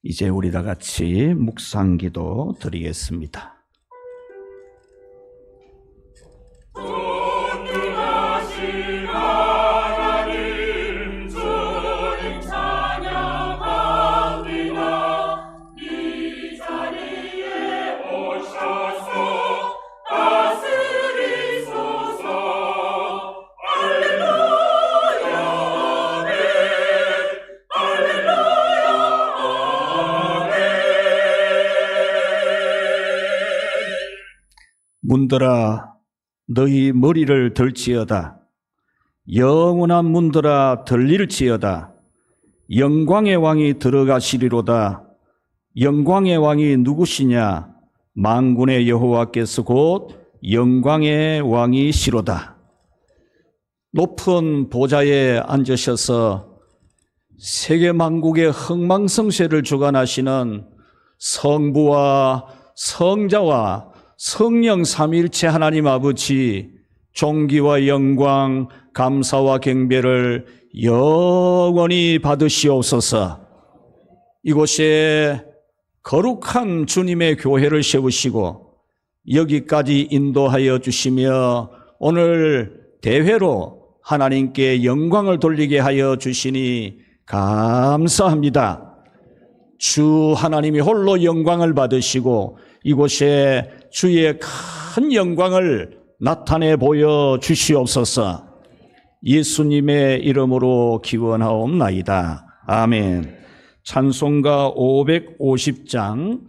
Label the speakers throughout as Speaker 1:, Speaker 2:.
Speaker 1: 이제 우리 다 같이 묵상기도 드리겠습니다. 문들아 너희 머리를 들지어다. 영원한 문들아 들릴지어다. 영광의 왕이 들어가시리로다. 영광의 왕이 누구시냐? 만군의 여호와께서 곧 영광의 왕이시로다. 높은 보좌에 앉으셔서 세계 만국의 흥망성쇠를 주관하시는 성부와 성자와 성령 삼위일체 하나님 아버지, 존귀와 영광, 감사와 경배를 영원히 받으시옵소서. 이곳에 거룩한 주님의 교회를 세우시고 여기까지 인도하여 주시며 오늘 대회로 하나님께 영광을 돌리게 하여 주시니 감사합니다. 주 하나님이 홀로 영광을 받으시고 이곳에 주의 큰 영광을 나타내 보여 주시옵소서. 예수님의 이름으로 기원하옵나이다. 아멘. 찬송가 550장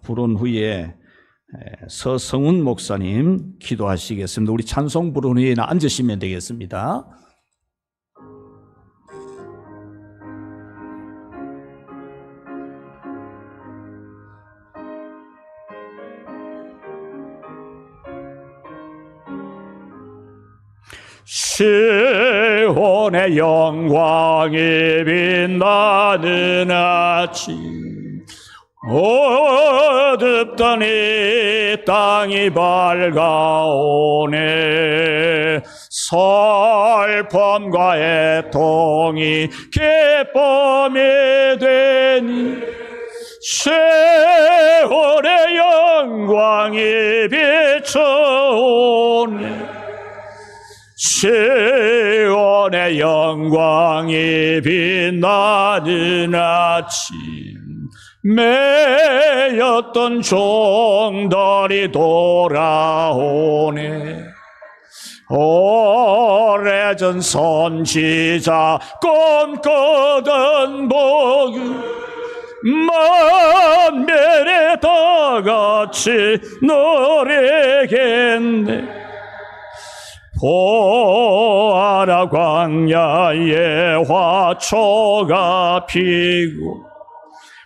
Speaker 1: 부른 후에 서성훈 목사님 기도하시겠습니다. 우리 찬송 부른 후에 앉으시면 되겠습니다. 시온의 영광이 빛나는 아침, 어둡던 이 땅이 밝아오네. 슬픔과 애통이 기쁨이 되니 시온의 영광이 비춰오네. 시온의 영광이 빛나는 아침, 매였던 종들이 돌아오네. 오래전 선지자 꿈꾸던 복음 만민이 다 같이 노래겠네. 보아라 광야에 화초가 피고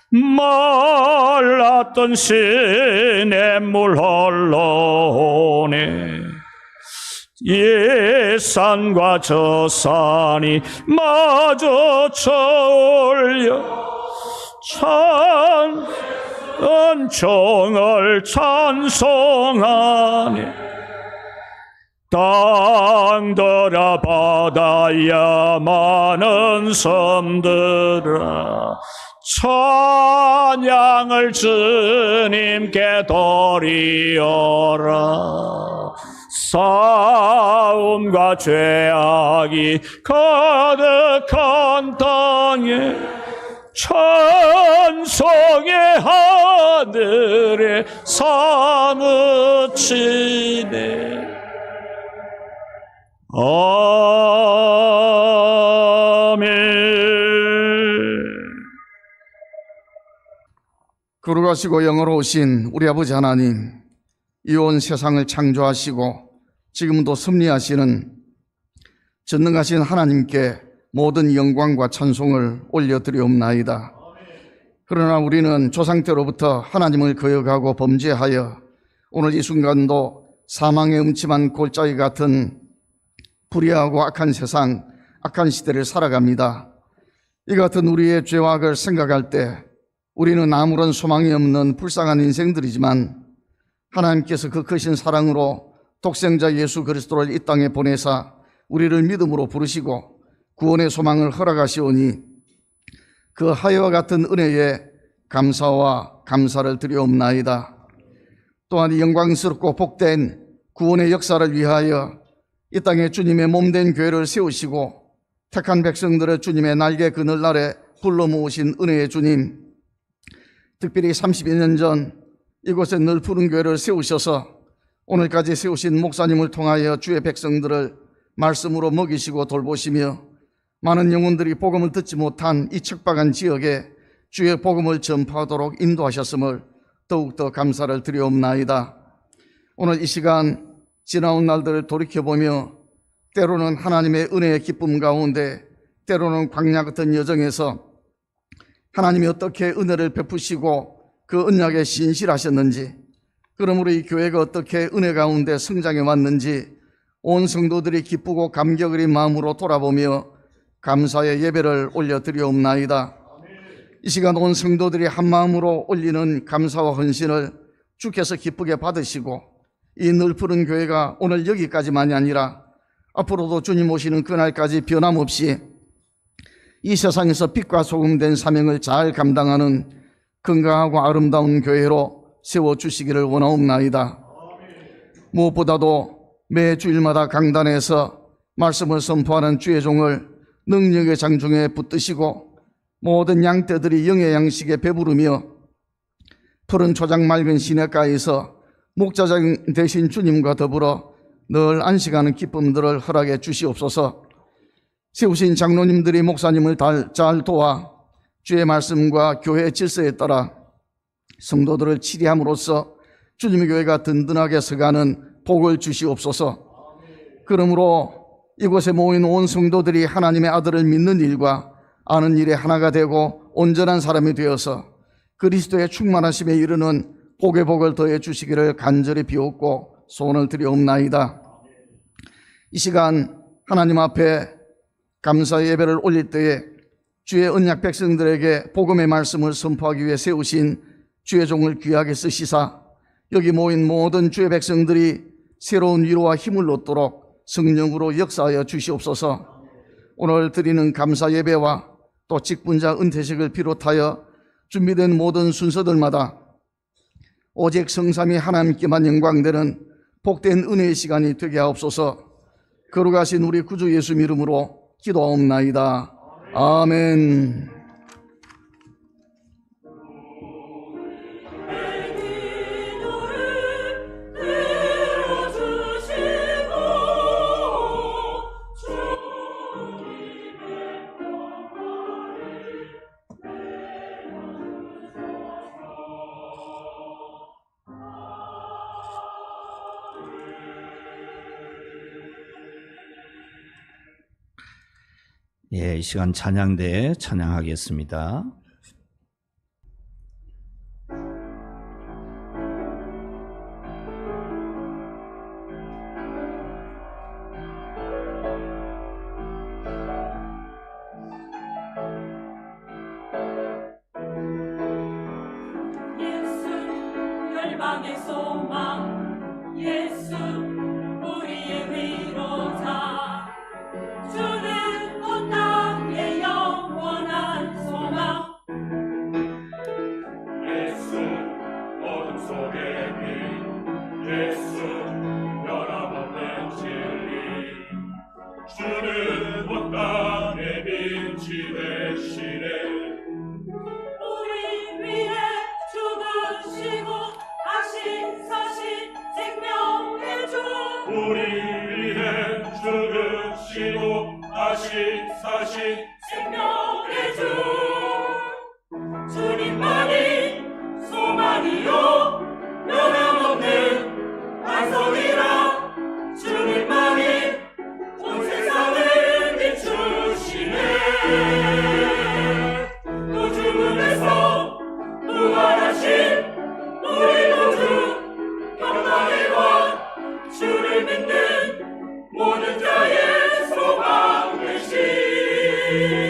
Speaker 1: 말랐던 시냇물 흘러오네. 이 산과 저 산이 마주 쳐올려 찬송을 찬송하네. 땅들아 바다야 많은 섬들아 찬양을 주님께 드리어라. 싸움과 죄악이 가득한 땅에 찬송의 하늘에 사무치네. 아멘.
Speaker 2: 거룩하시고 영어로우신 우리 아버지 하나님, 이 온 세상을 창조하시고 지금도 섭리하시는 전능하신 하나님께 모든 영광과 찬송을 올려드리옵나이다. 그러나 우리는 조상 때로부터 하나님을 거역하고 범죄하여 오늘 이 순간도 사망의 음침한 골짜기 같은 불의하고 악한 세상, 악한 시대를 살아갑니다. 이 같은 우리의 죄와 악을 생각할 때 우리는 아무런 소망이 없는 불쌍한 인생들이지만 하나님께서 그 크신 사랑으로 독생자 예수 그리스도를 이 땅에 보내사 우리를 믿음으로 부르시고 구원의 소망을 허락하시오니 그 하여와 같은 은혜에 감사와 감사를 드리옵나이다. 또한 이 영광스럽고 복된 구원의 역사를 위하여 이 땅에 주님의 몸된 교회를 세우시고 택한 백성들을 주님의 날개 그늘 아래 불러 모으신 은혜의 주님, 특별히 30여 년 전 이곳에 늘 푸른 교회를 세우셔서 오늘까지 세우신 목사님을 통하여 주의 백성들을 말씀으로 먹이시고 돌보시며 많은 영혼들이 복음을 듣지 못한 이 척박한 지역에 주의 복음을 전파하도록 인도하셨음을 더욱더 감사를 드리옵나이다. 오늘 이 시간 지나온 날들을 돌이켜보며 때로는 하나님의 은혜의 기쁨 가운데, 때로는 광야 같은 여정에서 하나님이 어떻게 은혜를 베푸시고 그 언약에 신실하셨는지, 그러므로 이 교회가 어떻게 은혜 가운데 성장해 왔는지 온 성도들이 기쁘고 감격 어린 마음으로 돌아보며 감사의 예배를 올려드리옵나이다. 이 시간 온 성도들이 한 마음으로 올리는 감사와 헌신을 주께서 기쁘게 받으시고 이 늘 푸른 교회가 오늘 여기까지만이 아니라 앞으로도 주님 오시는 그날까지 변함없이 이 세상에서 빛과 소금 된 사명을 잘 감당하는 건강하고 아름다운 교회로 세워주시기를 원하옵나이다. 무엇보다도 매 주일마다 강단에서 말씀을 선포하는 주의 종을 능력의 장중에 붙드시고 모든 양떼들이 영의 양식에 배부르며 푸른 초장 맑은 시냇가에서 목자장 되신 주님과 더불어 늘 안식하는 기쁨들을 허락해 주시옵소서. 세우신 장로님들이 목사님을 잘 도와 주의 말씀과 교회의 질서에 따라 성도들을 치리함으로써 주님의 교회가 든든하게 서가는 복을 주시옵소서. 그러므로 이곳에 모인 온 성도들이 하나님의 아들을 믿는 일과 아는 일에 하나가 되고 온전한 사람이 되어서 그리스도의 충만하심에 이르는 복의 복을 더해 주시기를 간절히 비옵고 소원을 드리옵나이다. 이 시간 하나님 앞에 감사의 예배를 올릴 때에 주의 언약 백성들에게 복음의 말씀을 선포하기 위해 세우신 주의 종을 귀하게 쓰시사 여기 모인 모든 주의 백성들이 새로운 위로와 힘을 얻도록 성령으로 역사하여 주시옵소서. 오늘 드리는 감사 예배와 또 직분자 은퇴식을 비롯하여 준비된 모든 순서들마다 오직 성삼위 하나님께만 영광되는 복된 은혜의 시간이 되게 하옵소서. 거룩하신 우리 구주 예수 이름으로 기도하옵나이다. 아멘.
Speaker 1: 예, 이 시간 찬양대에 찬양하겠습니다.
Speaker 3: 예수 열방의 소망, 예수 우리의 위로자, 주는 온 땅의 영원한 소망.
Speaker 4: 예수 어둠 속의 빛, 예수 변함없는 진리, 주는 온 땅의 빛이 되시네.
Speaker 3: 우리 위해 죽으시고 다시 사신 생명의 주,
Speaker 4: 우리 위해 죽으시고 다시 사신
Speaker 3: 생명의 주. 주님만이 소망이요 변함없는 반석이라, 주님만이 온 세상을 비추시네. 또 죽음에서 부활하신 우리 구주 평강의 왕, 주를 믿는 모든 자의 소망 되신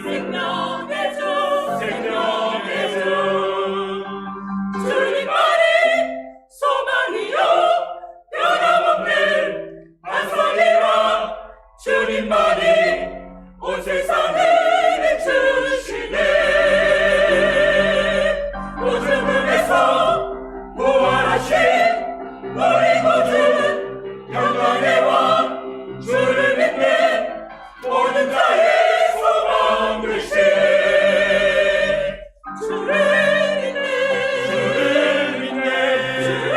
Speaker 3: 생명의 주
Speaker 4: 생명의 주
Speaker 3: 주님만이 소망이요 변함없는 반석이라 주님만이 온 세상을 비추시네 우주문에서 부활하신 우리 구주 영광의 왕 주를 믿는 모든 자의 소망 되신 주를 믿네
Speaker 4: 주를 믿네
Speaker 3: 주를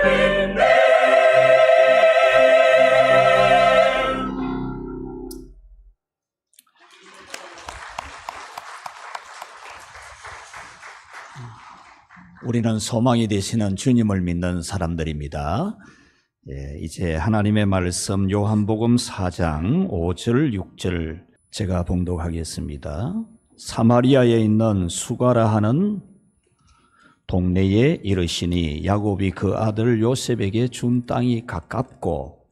Speaker 3: 믿네
Speaker 1: 우리는 소망이 되시는 주님을 믿는 사람들입니다. 이제 하나님의 말씀 요한복음 4장 5절 6절 제가 봉독하겠습니다. 사마리아에 있는 수가라 하는 동네에 이르시니 야곱이 그 아들 요셉에게 준 땅이 가깝고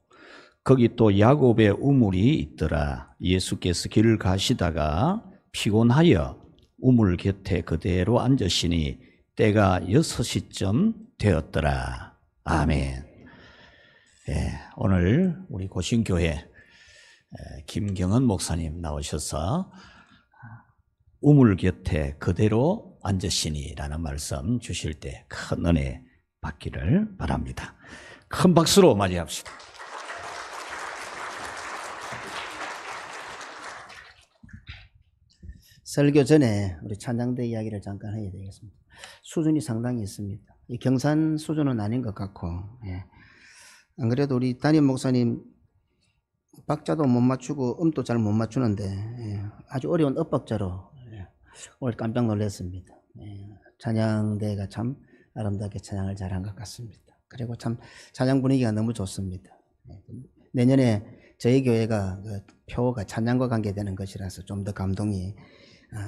Speaker 1: 거기 또 야곱의 우물이 있더라. 예수께서 길을 가시다가 피곤하여 우물 곁에 그대로 앉으시니 때가 6시쯤 되었더라. 아멘. 오늘 우리 고신교회 김경은 목사님 나오셔서 우물 곁에 그대로 앉으시니라는 말씀 주실 때 큰 은혜 받기를 바랍니다. 큰 박수로 맞이합시다.
Speaker 5: 설교 전에 우리 찬양대 이야기를 잠깐 해야 되겠습니다. 수준이 상당히 있습니다. 이 경산 수준은 아닌 것 같고, 안 그래도 우리 담임 목사님 박자도 못 맞추고 음도 잘 못 맞추는데 아주 어려운 엇박자로 오늘 깜짝 놀랐습니다. 찬양대가 참 아름답게 찬양을 잘한 것 같습니다. 그리고 참 찬양 분위기가 너무 좋습니다. 내년에 저희 교회가 그 표가 찬양과 관계되는 것이라서 좀 더 감동이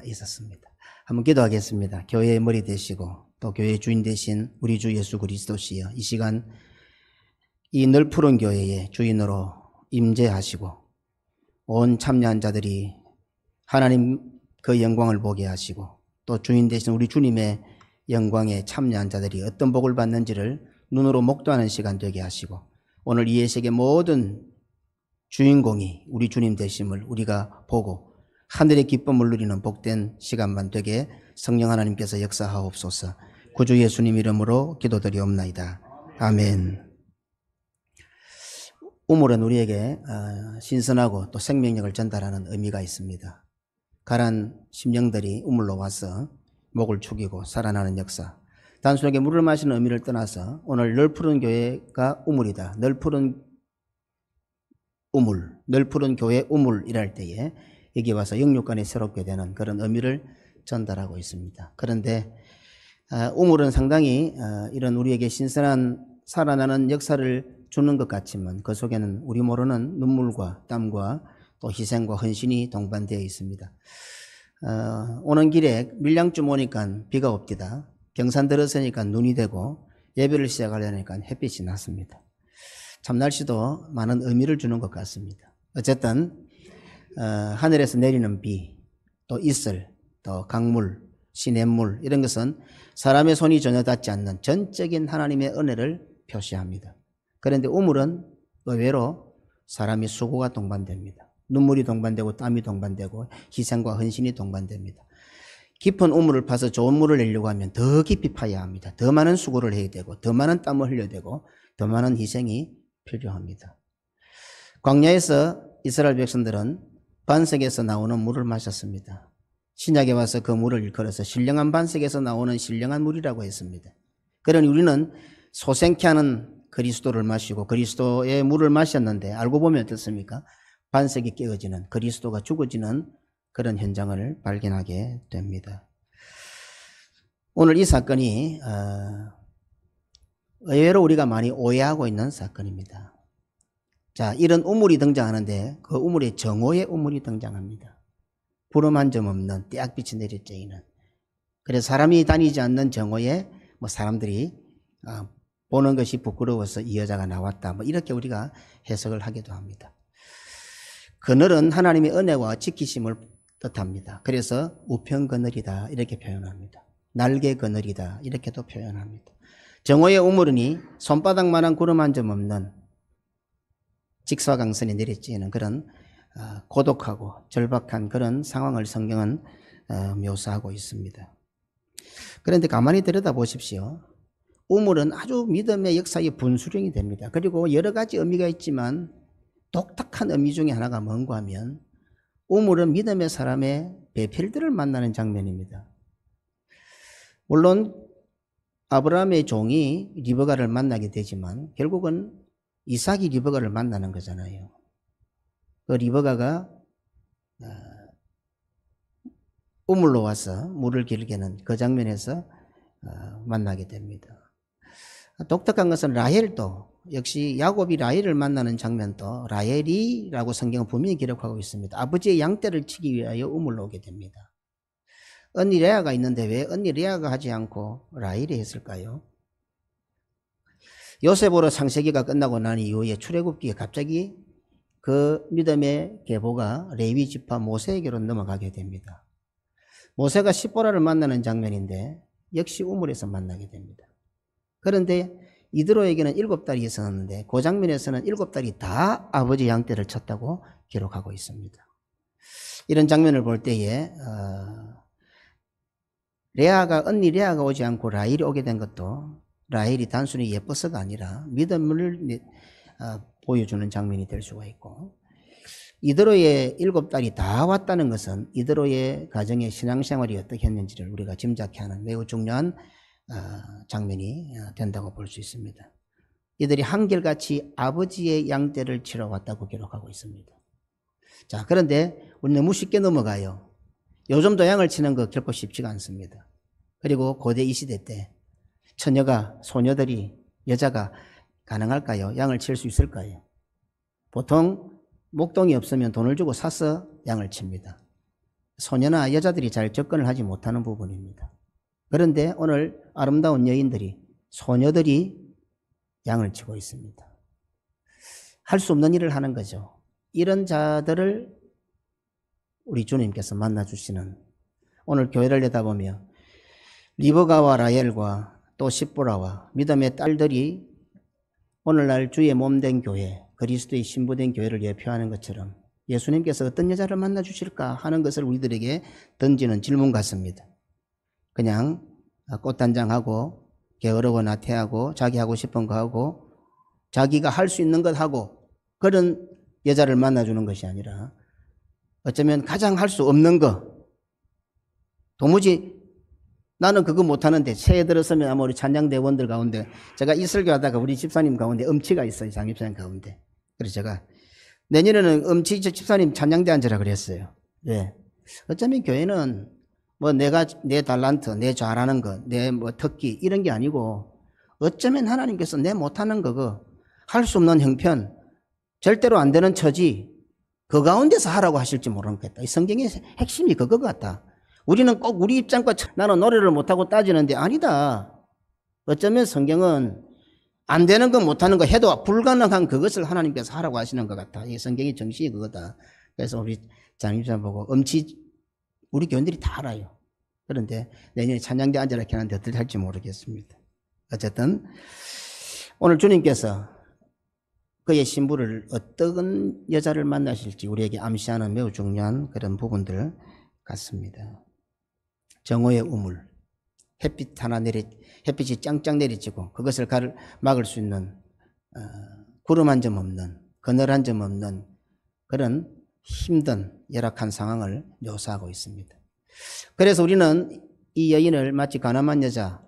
Speaker 5: 있었습니다. 한번 기도하겠습니다. 교회의 머리 되시고 또 교회의 주인 되신 우리 주 예수 그리스도시여, 이 시간 이 널푸른 교회의 주인으로 임재하시고 온 참여한 자들이 하나님 그 영광을 보게 하시고 또 주인 되신 우리 주님의 영광에 참여한 자들이 어떤 복을 받는지를 눈으로 목도하는 시간 되게 하시고 오늘 이 예식의 모든 주인공이 우리 주님 되심을 우리가 보고 하늘의 기쁨을 누리는 복된 시간만 되게 성령 하나님께서 역사하옵소서. 구주 예수님 이름으로 기도드리옵나이다. 아멘. 우물은 우리에게 신선하고 또 생명력을 전달하는 의미가 있습니다. 가란 심령들이 우물로 와서 목을 축이고 살아나는 역사. 단순하게 물을 마시는 의미를 떠나서 오늘 널푸른 교회가 우물이다. 널푸른 우물, 널푸른 교회 우물이랄 때에 여기 와서 영육간이 새롭게 되는 그런 의미를 전달하고 있습니다. 그런데 우물은 상당히 이런 우리에게 신선한 살아나는 역사를 주는 것 같지만 그 속에는 우리 모르는 눈물과 땀과 또 희생과 헌신이 동반되어 있습니다. 오는 길에 밀양쯤 오니까 비가 옵디다. 경산 들어서니까 눈이 되고 예배를 시작하려니까 햇빛이 났습니다. 참 날씨도 많은 의미를 주는 것 같습니다. 어쨌든 하늘에서 내리는 비, 또 이슬, 또 강물, 시냇물 이런 것은 사람의 손이 전혀 닿지 않는 전적인 하나님의 은혜를 표시합니다. 그런데 우물은 의외로 사람이 수고가 동반됩니다. 눈물이 동반되고 땀이 동반되고 희생과 헌신이 동반됩니다. 깊은 우물을 파서 좋은 물을 내려고 하면 더 깊이 파야 합니다. 더 많은 수고를 해야 되고 더 많은 땀을 흘려야 되고 더 많은 희생이 필요합니다. 광야에서 이스라엘 백성들은 반석에서 나오는 물을 마셨습니다. 신약에 와서 그 물을 일컬어서 신령한 반석에서 나오는 신령한 물이라고 했습니다. 그러니 우리는 소생케 하는 그리스도를 마시고 그리스도의 물을 마셨는데 알고 보면 어떻습니까? 반석이 깨어지는, 그리스도가 죽어지는 그런 현장을 발견하게 됩니다. 오늘 이 사건이 의외로 우리가 많이 오해하고 있는 사건입니다. 자, 이런 우물이 등장하는데 그 우물에 정오의 우물이 등장합니다. 구름 한 점 없는 떼약빛이 내려쬐이는, 그래서 사람이 다니지 않는 정오에 사람들이 보는 것이 부끄러워서 이 여자가 나왔다, 이렇게 우리가 해석을 하기도 합니다. 그늘은 하나님의 은혜와 지키심을 뜻합니다. 그래서 우편 그늘이다 이렇게 표현합니다. 날개 그늘이다 이렇게도 표현합니다. 정오의 우물이니 손바닥만한 구름 한 점 없는 직사광선이 내리쬐는 그런 고독하고 절박한 그런 상황을 성경은 묘사하고 있습니다. 그런데 가만히 들여다보십시오. 우물은 아주 믿음의 역사의 분수령이 됩니다. 그리고 여러 가지 의미가 있지만 독특한 의미 중에 하나가 뭔가 하면 우물은 믿음의 사람의 배필들을 만나는 장면입니다. 물론 아브라함의 종이 리브가를 만나게 되지만 결국은 이삭이 리브가를 만나는 거잖아요. 그 리브가가 우물로 와서 물을 길게는 그 장면에서 만나게 됩니다. 독특한 것은 라헬도 역시 야곱이 라헬을 만나는 장면도 라헬이라고 성경은 분명히 기록하고 있습니다. 아버지의 양떼를 치기 위하여 우물로 오게 됩니다. 언니 레아가 있는데 왜 언니 레아가 하지 않고 라헬이 했을까요? 요셉으로 창세기가 끝나고 난 이후에 출애굽기에 갑자기 그 믿음의 계보가 레위 지파 모세에게로 넘어가게 됩니다. 모세가 십보라를 만나는 장면인데 역시 우물에서 만나게 됩니다. 그런데 이드로에게는 7달이 있었는데 그 장면에서는 7달이 다 아버지 양떼를 쳤다고 기록하고 있습니다. 이런 장면을 볼 때에 언니 레아가 오지 않고 라헬이 오게 된 것도 라헬이 단순히 예뻐서가 아니라 믿음을 보여주는 장면이 될 수가 있고, 이드로의 7딸이 다 왔다는 것은 이드로의 가정의 신앙생활이 어떻게 했는지를 우리가 짐작케 하는 매우 중요한 장면이 된다고 볼 수 있습니다. 이들이 한결같이 아버지의 양떼를 치러 왔다고 기록하고 있습니다. 자, 그런데 우리 너무 쉽게 넘어가요. 요즘도 양을 치는 거 결코 쉽지가 않습니다. 그리고 고대 이 시대 때 처녀가, 소녀들이, 여자가 가능할까요? 양을 칠 수 있을까요? 보통 목동이 없으면 돈을 주고 사서 양을 칩니다. 소녀나 여자들이 잘 접근을 하지 못하는 부분입니다. 그런데 오늘 아름다운 여인들이, 소녀들이 양을 치고 있습니다. 할 수 없는 일을 하는 거죠. 이런 자들을 우리 주님께서 만나주시는, 오늘 교회를 내다보며 리브가와 라헬과 또 십보라와 믿음의 딸들이 오늘날 주의 몸된 교회, 그리스도의 신부된 교회를 예표하는 것처럼 예수님께서 어떤 여자를 만나주실까 하는 것을 우리들에게 던지는 질문 같습니다. 그냥 꽃단장하고 게으르고 나태하고 자기 하고 싶은 거 하고 자기가 할 수 있는 것 하고 그런 여자를 만나주는 것이 아니라 어쩌면 가장 할 수 없는 거, 도무지 나는 그거 못하는데, 새해 들었으면 아마 우리 찬양대원들 가운데 제가 이 설교하다가 우리 집사님 가운데 음치가 있어요. 장집사님 가운데. 그래서 제가 내년에는 음치 집사님 찬양대 앉으라 그랬어요. 왜? 어쩌면 교회는 뭐 내가 내 달란트, 내 잘하는 거, 내 뭐 특기 이런 게 아니고 어쩌면 하나님께서 내 못하는 거, 할 수 없는 형편, 절대로 안 되는 처지, 그 가운데서 하라고 하실지 모르겠다. 이 성경의 핵심이 그거 같다. 우리는 꼭 우리 입장과 나는 노래를 못하고 따지는데 아니다. 어쩌면 성경은 안 되는 거 못하는 거 해도 불가능한 그것을 하나님께서 하라고 하시는 것 같아. 이 성경의 정신이 그거다. 그래서 우리 장님사 보고 음치 우리 교인들이 다 알아요. 그런데 내년에 찬양대 앉아라 이렇게 하는데 어떻게 할지 모르겠습니다. 어쨌든 오늘 주님께서 그의 신부를 어떤 여자를 만나실지 우리에게 암시하는 매우 중요한 그런 부분들 같습니다. 정오의 우물, 햇빛이 짱짱 내리치고 그것을 막을 수 있는 구름 한 점 없는, 그늘 한 점 없는 그런 힘든 열악한 상황을 묘사하고 있습니다. 그래서 우리는 이 여인을 마치 가늠한 여자,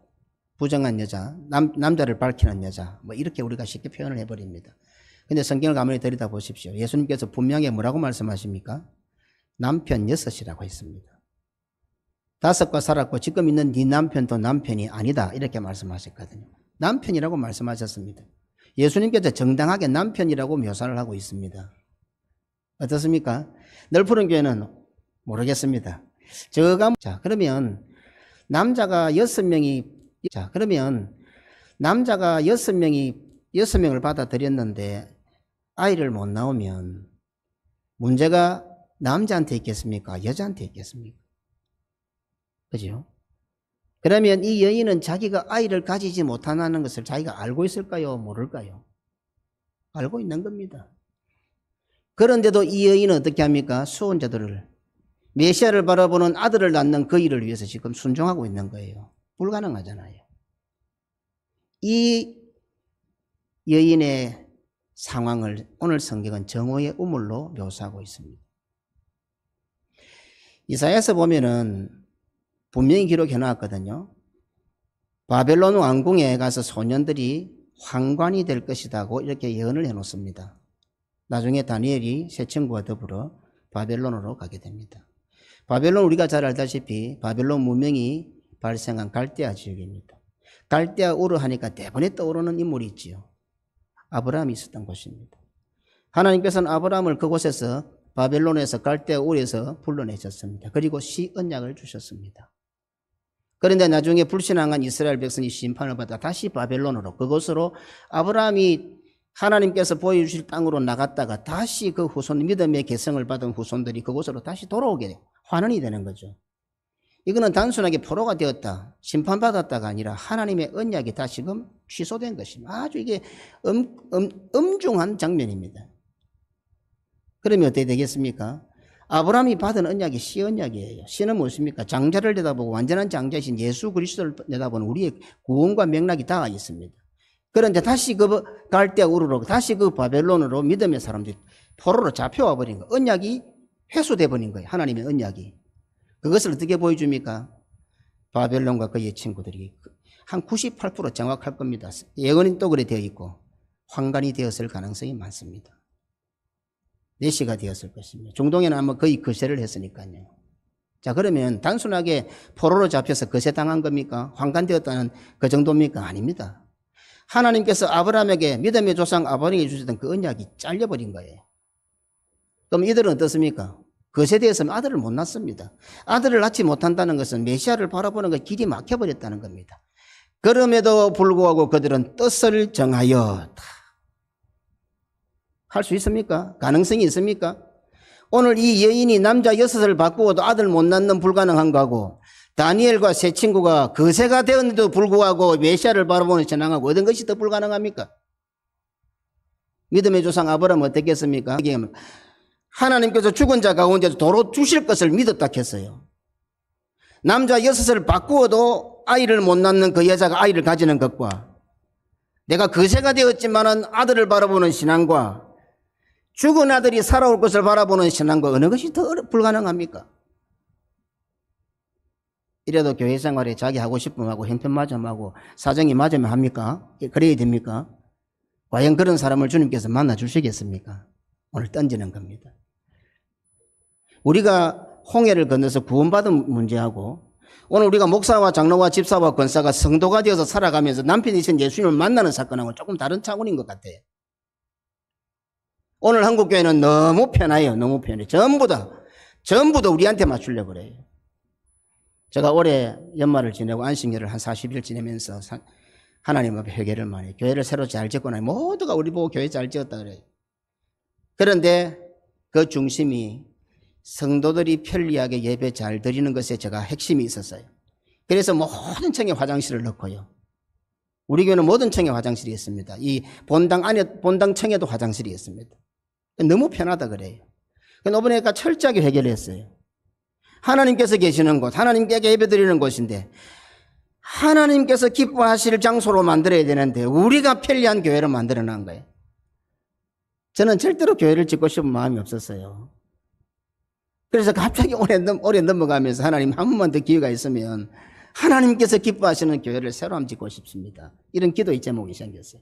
Speaker 5: 부정한 여자, 남자를 밝히는 여자, 뭐 이렇게 우리가 쉽게 표현을 해버립니다. 근데 성경을 가만히 들여다보십시오. 예수님께서 분명히 뭐라고 말씀하십니까? 남편 6이라고 했습니다. 5과 살았고 지금 있는 네 남편도 남편이 아니다 이렇게 말씀하셨거든요. 남편이라고 말씀하셨습니다. 예수님께서 정당하게 남편이라고 묘사를 하고 있습니다. 어떻습니까? 널푸른 교회는 모르겠습니다. 자, 그러면 남자가 6명을 받아들였는데 아이를 못 낳으면 문제가 남자한테 있겠습니까? 여자한테 있겠습니까? 그죠? 그러면 이 여인은 자기가 아이를 가지지 못한다는 것을 자기가 알고 있을까요? 모를까요? 알고 있는 겁니다. 그런데도 이 여인은 어떻게 합니까? 수혼자들을, 메시아를 바라보는 아들을 낳는 그 일을 위해서 지금 순종하고 있는 거예요. 불가능하잖아요. 이 여인의 상황을 오늘 성경은 정오의 우물로 묘사하고 있습니다. 이사야서 보면은 분명히 기록해 놨거든요. 바벨론 왕궁에 가서 소년들이 황관이 될 것이라고 이렇게 예언을 해 놓습니다. 나중에 다니엘이 세 친구와 더불어 바벨론으로 가게 됩니다. 바벨론, 우리가 잘 알다시피 바벨론 문명이 발생한 갈대아 지역입니다. 갈대아 우르 하니까 대번에 떠오르는 인물이 있지요. 아브라함이 있었던 곳입니다. 하나님께서는 아브라함을 그곳에서, 바벨론에서, 갈대아 우르에서 불러내셨습니다. 그리고 시언약을 주셨습니다. 그런데 나중에 불신앙한 이스라엘 백성이 심판을 받아 다시 바벨론으로, 그곳으로 아브라함이 하나님께서 보여주실 땅으로 나갔다가 다시 그 후손, 믿음의 계승을 받은 후손들이 그곳으로 다시 돌아오게 돼요. 환원이 되는 거죠. 이거는 단순하게 포로가 되었다, 심판받았다가 아니라 하나님의 언약이 다시금 취소된 것입니다. 아주 이게 엄중한 장면입니다. 그러면 어떻게 되겠습니까? 아브라함이 받은 언약이 시 언약이에요. 시는 무엇입니까? 장자를 내다보고 완전한 장자이신 예수 그리스도를 내다보는 우리의 구원과 맥락이 다 있습니다. 그런데 다시 그 갈대아 우르로, 다시 그 바벨론으로 믿음의 사람들이 포로로 잡혀와 버린 거예요. 언약이 회수돼 버린 거예요. 하나님의 언약이. 그것을 어떻게 보여줍니까? 바벨론과 그의 친구들이 한 98% 정확할 겁니다. 예언이 또 그래 되어 있고 황관이 되었을 가능성이 많습니다. 내시가 되었을 것입니다. 중동에는 아마 거의 거세를 했으니까요. 자, 그러면 단순하게 포로로 잡혀서 거세당한 겁니까? 황관되었다는 그 정도입니까? 아닙니다. 하나님께서 아브라함에게, 믿음의 조상 아브라함에게 주셨던 그 언약이 잘려버린 거예요. 그럼 이들은 어떻습니까? 거세되었으면 아들을 못 낳습니다. 아들을 낳지 못한다는 것은 메시아를 바라보는 것 길이 막혀버렸다는 겁니다. 그럼에도 불구하고 그들은 뜻을 정하여, 할 수 있습니까? 가능성이 있습니까? 오늘 이 여인이 남자 6을 바꾸어도 아들 못 낳는 불가능한 거하고, 다니엘과 세 친구가 거세가 되었는데도 불구하고 메시아를 바라보는 신앙하고 어떤 것이 더 불가능합니까? 믿음의 조상 아브라함은 어떻게 했습니까? 하나님께서 죽은 자 가운데서 도로 주실 것을 믿었다 했어요. 남자 6을 바꾸어도 아이를 못 낳는 그 여자가 아이를 가지는 것과, 내가 거세가 되었지만은 아들을 바라보는 신앙과, 죽은 아들이 살아올 것을 바라보는 신앙과 어느 것이 더 불가능합니까? 이래도 교회 생활에 자기 하고 싶으면 하고 형편 맞으면 하고 사정이 맞으면 합니까? 그래야 됩니까? 과연 그런 사람을 주님께서 만나 주시겠습니까? 오늘 던지는 겁니다. 우리가 홍해를 건너서 구원받은 문제하고, 오늘 우리가 목사와 장로와 집사와 권사가 성도가 되어서 살아가면서 남편이신 예수님을 만나는 사건하고 조금 다른 차원인 것 같아요. 오늘 한국교회는 너무 편해요. 너무 편해. 전부 다 우리한테 맞추려고 그래요. 제가 올해 연말을 지내고 안식일을 한 40일 지내면서 하나님 앞에 회개를 많이 해요. 교회를 새로 잘 짓고 나니 모두가 우리 보고 교회 잘 지었다 그래요. 그런데 그 중심이 성도들이 편리하게 예배 잘 드리는 것에 제가 핵심이 있었어요. 그래서 모든 층에 화장실을 넣고요. 우리 교회는 모든 층에 화장실이 있습니다. 이 본당 층에도 화장실이 있습니다. 너무 편하다 그래요. 그래서 이번에 철저하게 회개를 했어요. 하나님께서 계시는 곳, 하나님께 예배 드리는 곳인데 하나님께서 기뻐하실 장소로 만들어야 되는데 우리가 편리한 교회를 만들어 놓은 거예요. 저는 절대로 교회를 짓고 싶은 마음이 없었어요. 그래서 갑자기 오래 넘어가면서 하나님 한 번만 더 기회가 있으면 하나님께서 기뻐하시는 교회를 새로 한번 짓고 싶습니다. 이런 기도의 제목이 생겼어요.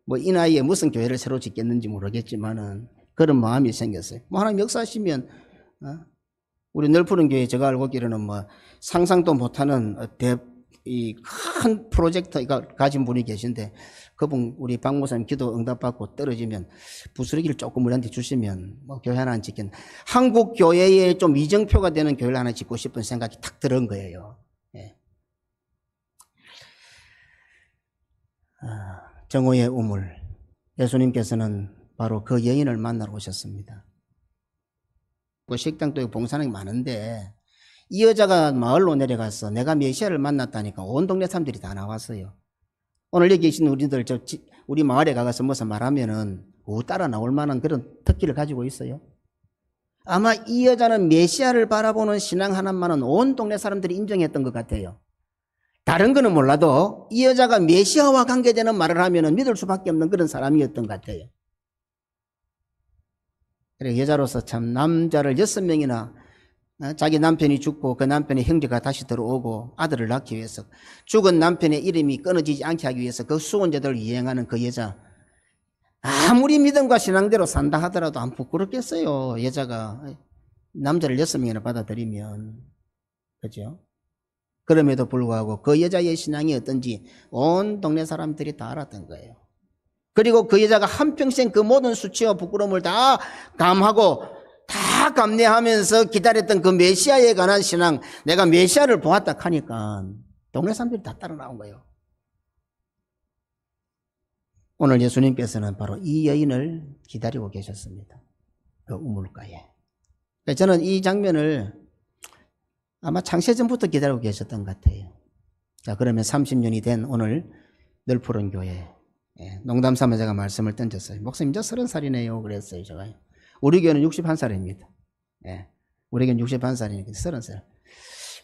Speaker 5: 뭐 이 나이에 무슨 교회를 새로 짓겠는지 모르겠지만은 그런 마음이 생겼어요. 뭐 하나님 역사하시면 우리 넓푸른 교회 제가 알고 있기로는 뭐 상상도 못하는 이 큰 프로젝트가 가진 분이 계신데 그분 우리 박 목사님 기도 응답받고 떨어지면 부스러기를 조금 우리한테 주시면 뭐 교회 하나 짓겠는, 한국 교회에 좀 이정표가 되는 교회를 하나 짓고 싶은 생각이 탁 들은 거예요. 예. 정오의 우물, 예수님께서는 바로 그 여인을 만나러 오셨습니다. 뭐 식당도 있고 봉사하는 게 많은데 이 여자가 마을로 내려가서 내가 메시아를 만났다니까 온 동네 사람들이 다 나왔어요. 오늘 여기 계신 우리들 우리 마을에 가서 무슨 말하면은 따라 나올 만한 그런 특기를 가지고 있어요. 아마 이 여자는 메시아를 바라보는 신앙 하나만은 온 동네 사람들이 인정했던 것 같아요. 다른 거는 몰라도 이 여자가 메시아와 관계되는 말을 하면은 믿을 수밖에 없는 그런 사람이었던 것 같아요. 그래 여자로서 참 남자를 6명이나 자기 남편이 죽고 그 남편의 형제가 다시 들어오고 아들을 낳기 위해서 죽은 남편의 이름이 끊어지지 않게 하기 위해서 그 수원제도를 이행하는 그 여자, 아무리 믿음과 신앙대로 산다 하더라도 안 부끄럽겠어요. 여자가 남자를 6명이나 받아들이면. 그죠? 그럼에도 불구하고 그 여자의 신앙이 어떤지 온 동네 사람들이 다 알았던 거예요. 그리고 그 여자가 한평생 그 모든 수치와 부끄러움을 다 감하고 다 감내하면서 기다렸던 그 메시아에 관한 신앙, 내가 메시아를 보았다 하니까 동네 사람들이 다 따라 나온 거예요. 오늘 예수님께서는 바로 이 여인을 기다리고 계셨습니다. 그 우물가에. 저는 이 장면을 아마 창세전부터 기다리고 계셨던 것 같아요. 자, 그러면 30년이 된 오늘 널푸른 교회. 농담 삼아 제가 말씀을 던졌어요. 목사님, 저 30살이네요. 그랬어요, 제가. 우리 교회는 61살입니다. 우리 교회는 61살이니까 30살.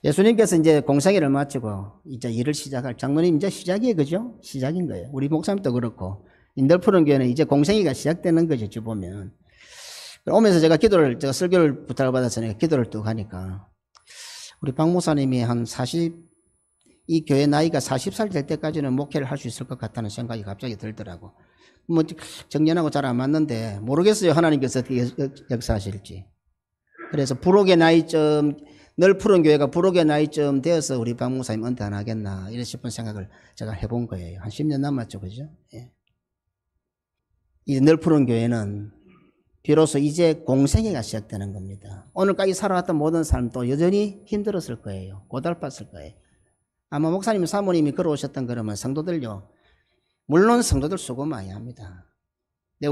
Speaker 5: 예수님께서 이제 공생애를 마치고 이제 일을 시작할, 장로님 이제 시작이에요, 그죠? 시작인 거예요. 우리 목사님도 그렇고, 널푸른 교회는 이제 공생애가 시작되는 거죠, 주 보면. 오면서 제가 설교를 부탁을 받아서 내가 기도를 뚝 하니까, 우리 박 목사님이 이 교회 나이가 40살 될 때까지는 목회를 할 수 있을 것 같다는 생각이 갑자기 들더라고. 뭐, 정년하고 잘 안 맞는데, 모르겠어요. 하나님께서 어떻게 역사하실지. 그래서 부록의 나이쯤, 널푸른 교회가 부록의 나이쯤 되어서 우리 박 목사님 은퇴 안 하겠나, 이런 싶은 생각을 제가 해본 거예요. 한 10년 남았죠. 그죠? 예. 이 널푸른 교회는 비로소 이제 공생애가 시작되는 겁니다. 오늘까지 살아왔던 모든 사람도 여전히 힘들었을 거예요. 고달팠을 거예요. 아마 목사님, 사모님이 걸어오셨던 그러면 성도들요. 물론 성도들 수고 많이 합니다. 근데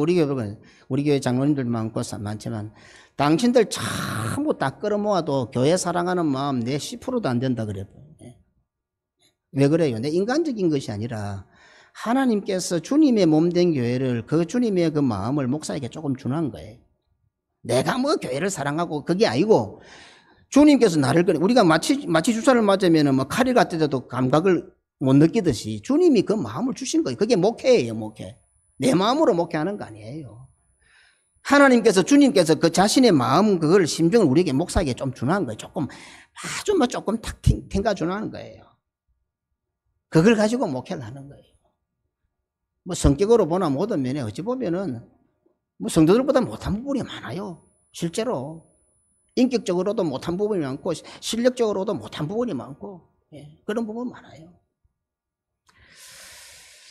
Speaker 5: 우리 교회 장로님들 많지만 당신들 전부 다 끌어모아도 교회 사랑하는 마음 내 10%도 안 된다 그래요. 왜 그래요? 내 인간적인 것이 아니라 하나님께서 주님의 몸된 교회를 그 주님의 그 마음을 목사에게 조금 준한 거예요. 내가 뭐 교회를 사랑하고 그게 아니고 주님께서 우리가 마취 주사를 맞으면 뭐 칼이 같아도 감각을 못 느끼듯이 주님이 그 마음을 주신 거예요. 그게 목회예요, 목회. 내 마음으로 목회하는 거 아니에요. 하나님께서, 주님께서 그 자신의 마음, 그걸 심정을 우리에게 목사에게 좀 준한 거예요. 조금 탁 튕가 준하는 거예요. 그걸 가지고 목회를 하는 거예요. 뭐 성격으로 보나 모든 면에 어찌 보면은 뭐 성도들보다 못한 부분이 많아요. 실제로. 인격적으로도 못한 부분이 많고, 실력적으로도 못한 부분이 많고, 그런 부분 많아요.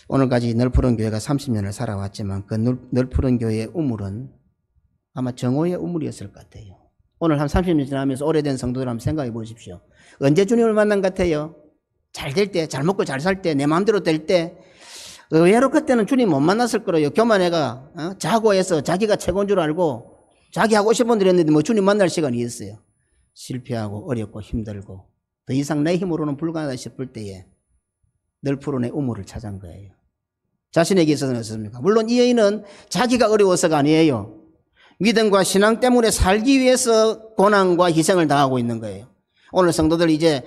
Speaker 5: 오늘까지 널푸른 교회가 30년을 살아왔지만 그 널푸른 교회의 우물은 아마 정오의 우물이었을 것 같아요. 오늘 한 30년 지나면서 오래된 성도들 한번 생각해 보십시오. 언제 주님을 만난 것 같아요? 잘 될 때, 잘 먹고 잘 살 때, 내 마음대로 될 때. 의외로 그때는 주님 못 만났을 거예요. 교만해가 자고 해서 자기가 최고인 줄 알고 자기 하고 싶은 대로 했는데 뭐 주님 만날 시간이 있어요. 실패하고 어렵고 힘들고 더 이상 내 힘으로는 불가능하다 싶을 때에 널푸른의 우물을 찾은 거예요. 자신에게 있어서는 어떻습니까? 물론 이 여인은 자기가 어려워서가 아니에요. 믿음과 신앙 때문에 살기 위해서 고난과 희생을 당하고 있는 거예요. 오늘 성도들 이제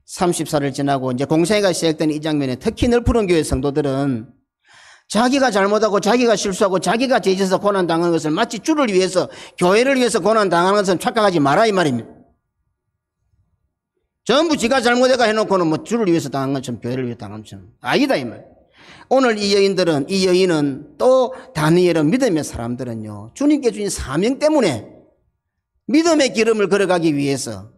Speaker 5: 30살을 지나고 이제 공생애가 시작된 이 장면에 특히 널푸른 교회 성도들은 자기가 잘못하고 자기가 실수하고 자기가 죄져서 고난당하는 것을 마치 주를 위해서, 교회를 위해서 고난당하는 것을 착각하지 마라 이 말입니다. 전부 지가 잘못해가 해놓고는 뭐 주를 위해서 당한 것처럼, 교회를 위해서 당한 것처럼. 아니다 이 말. 오늘 이 여인은 또 다니엘은 믿음의 사람들은요, 주님께 주신 사명 때문에 믿음의 기름을 걸어가기 위해서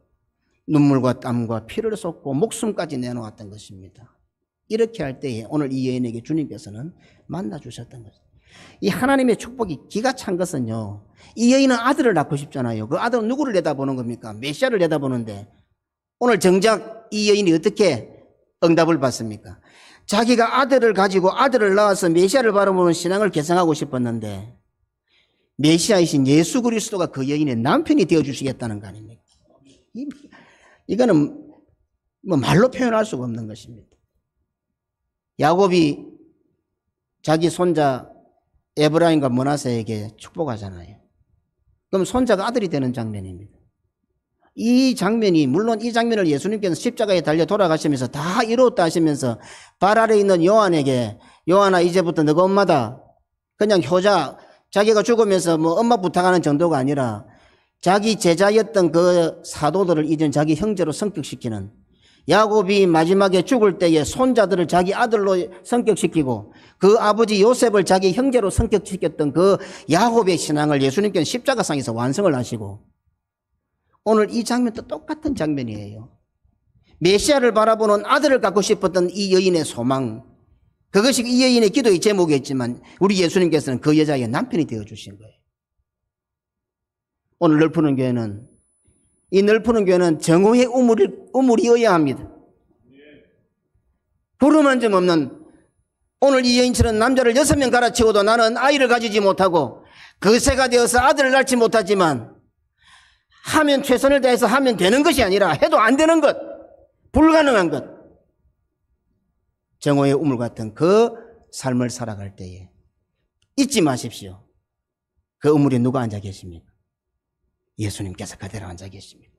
Speaker 5: 눈물과 땀과 피를 쏟고 목숨까지 내놓았던 것입니다. 이렇게 할 때에 오늘 이 여인에게 주님께서는 만나주셨던 거죠. 이 하나님의 축복이 기가 찬 것은요, 이 여인은 아들을 낳고 싶잖아요. 그 아들은 누구를 내다보는 겁니까? 메시아를 내다보는데 오늘 정작 이 여인이 어떻게 응답을 받습니까? 자기가 아들을 가지고 아들을 낳아서 메시아를 바라보는 신앙을 개성하고 싶었는데 메시아이신 예수 그리스도가 그 여인의 남편이 되어주시겠다는 거 아닙니까? 이거는 뭐 말로 표현할 수가 없는 것입니다. 야곱이 자기 손자 에브라임과 므낫세에게 축복하잖아요. 그럼 손자가 아들이 되는 장면입니다. 이 장면이, 물론 이 장면을 예수님께서 십자가에 달려 돌아가시면서 다 이루었다 하시면서 발 아래 있는 요한에게, 요한아 이제부터 너가 엄마다, 그냥 효자, 자기가 죽으면서 뭐 엄마 부탁하는 정도가 아니라 자기 제자였던 그 사도들을 이젠 자기 형제로 성격시키는, 야곱이 마지막에 죽을 때에 손자들을 자기 아들로 성격시키고 그 아버지 요셉을 자기 형제로 성격시켰던 그 야곱의 신앙을 예수님께서 십자가상에서 완성을 하시고, 오늘 이 장면도 똑같은 장면이에요. 메시아를 바라보는 아들을 갖고 싶었던 이 여인의 소망, 그것이 이 여인의 기도의 제목이었지만 우리 예수님께서는 그 여자의 남편이 되어주신 거예요. 오늘 널푸는 교회는, 이 널푸는 교회는 정오의 우물이어야 합니다. 부름 한 점 없는, 오늘 이 여인처럼 남자를 6명 갈아치워도 나는 아이를 가지지 못하고 거세가 되어서 아들을 낳지 못하지만 하면 최선을 다해서 하면 되는 것이 아니라 해도 안 되는 것, 불가능한 것, 정오의 우물 같은 그 삶을 살아갈 때에 잊지 마십시오. 그 우물에 누가 앉아 계십니까? 예수님께서 그대로 앉아 계십니다.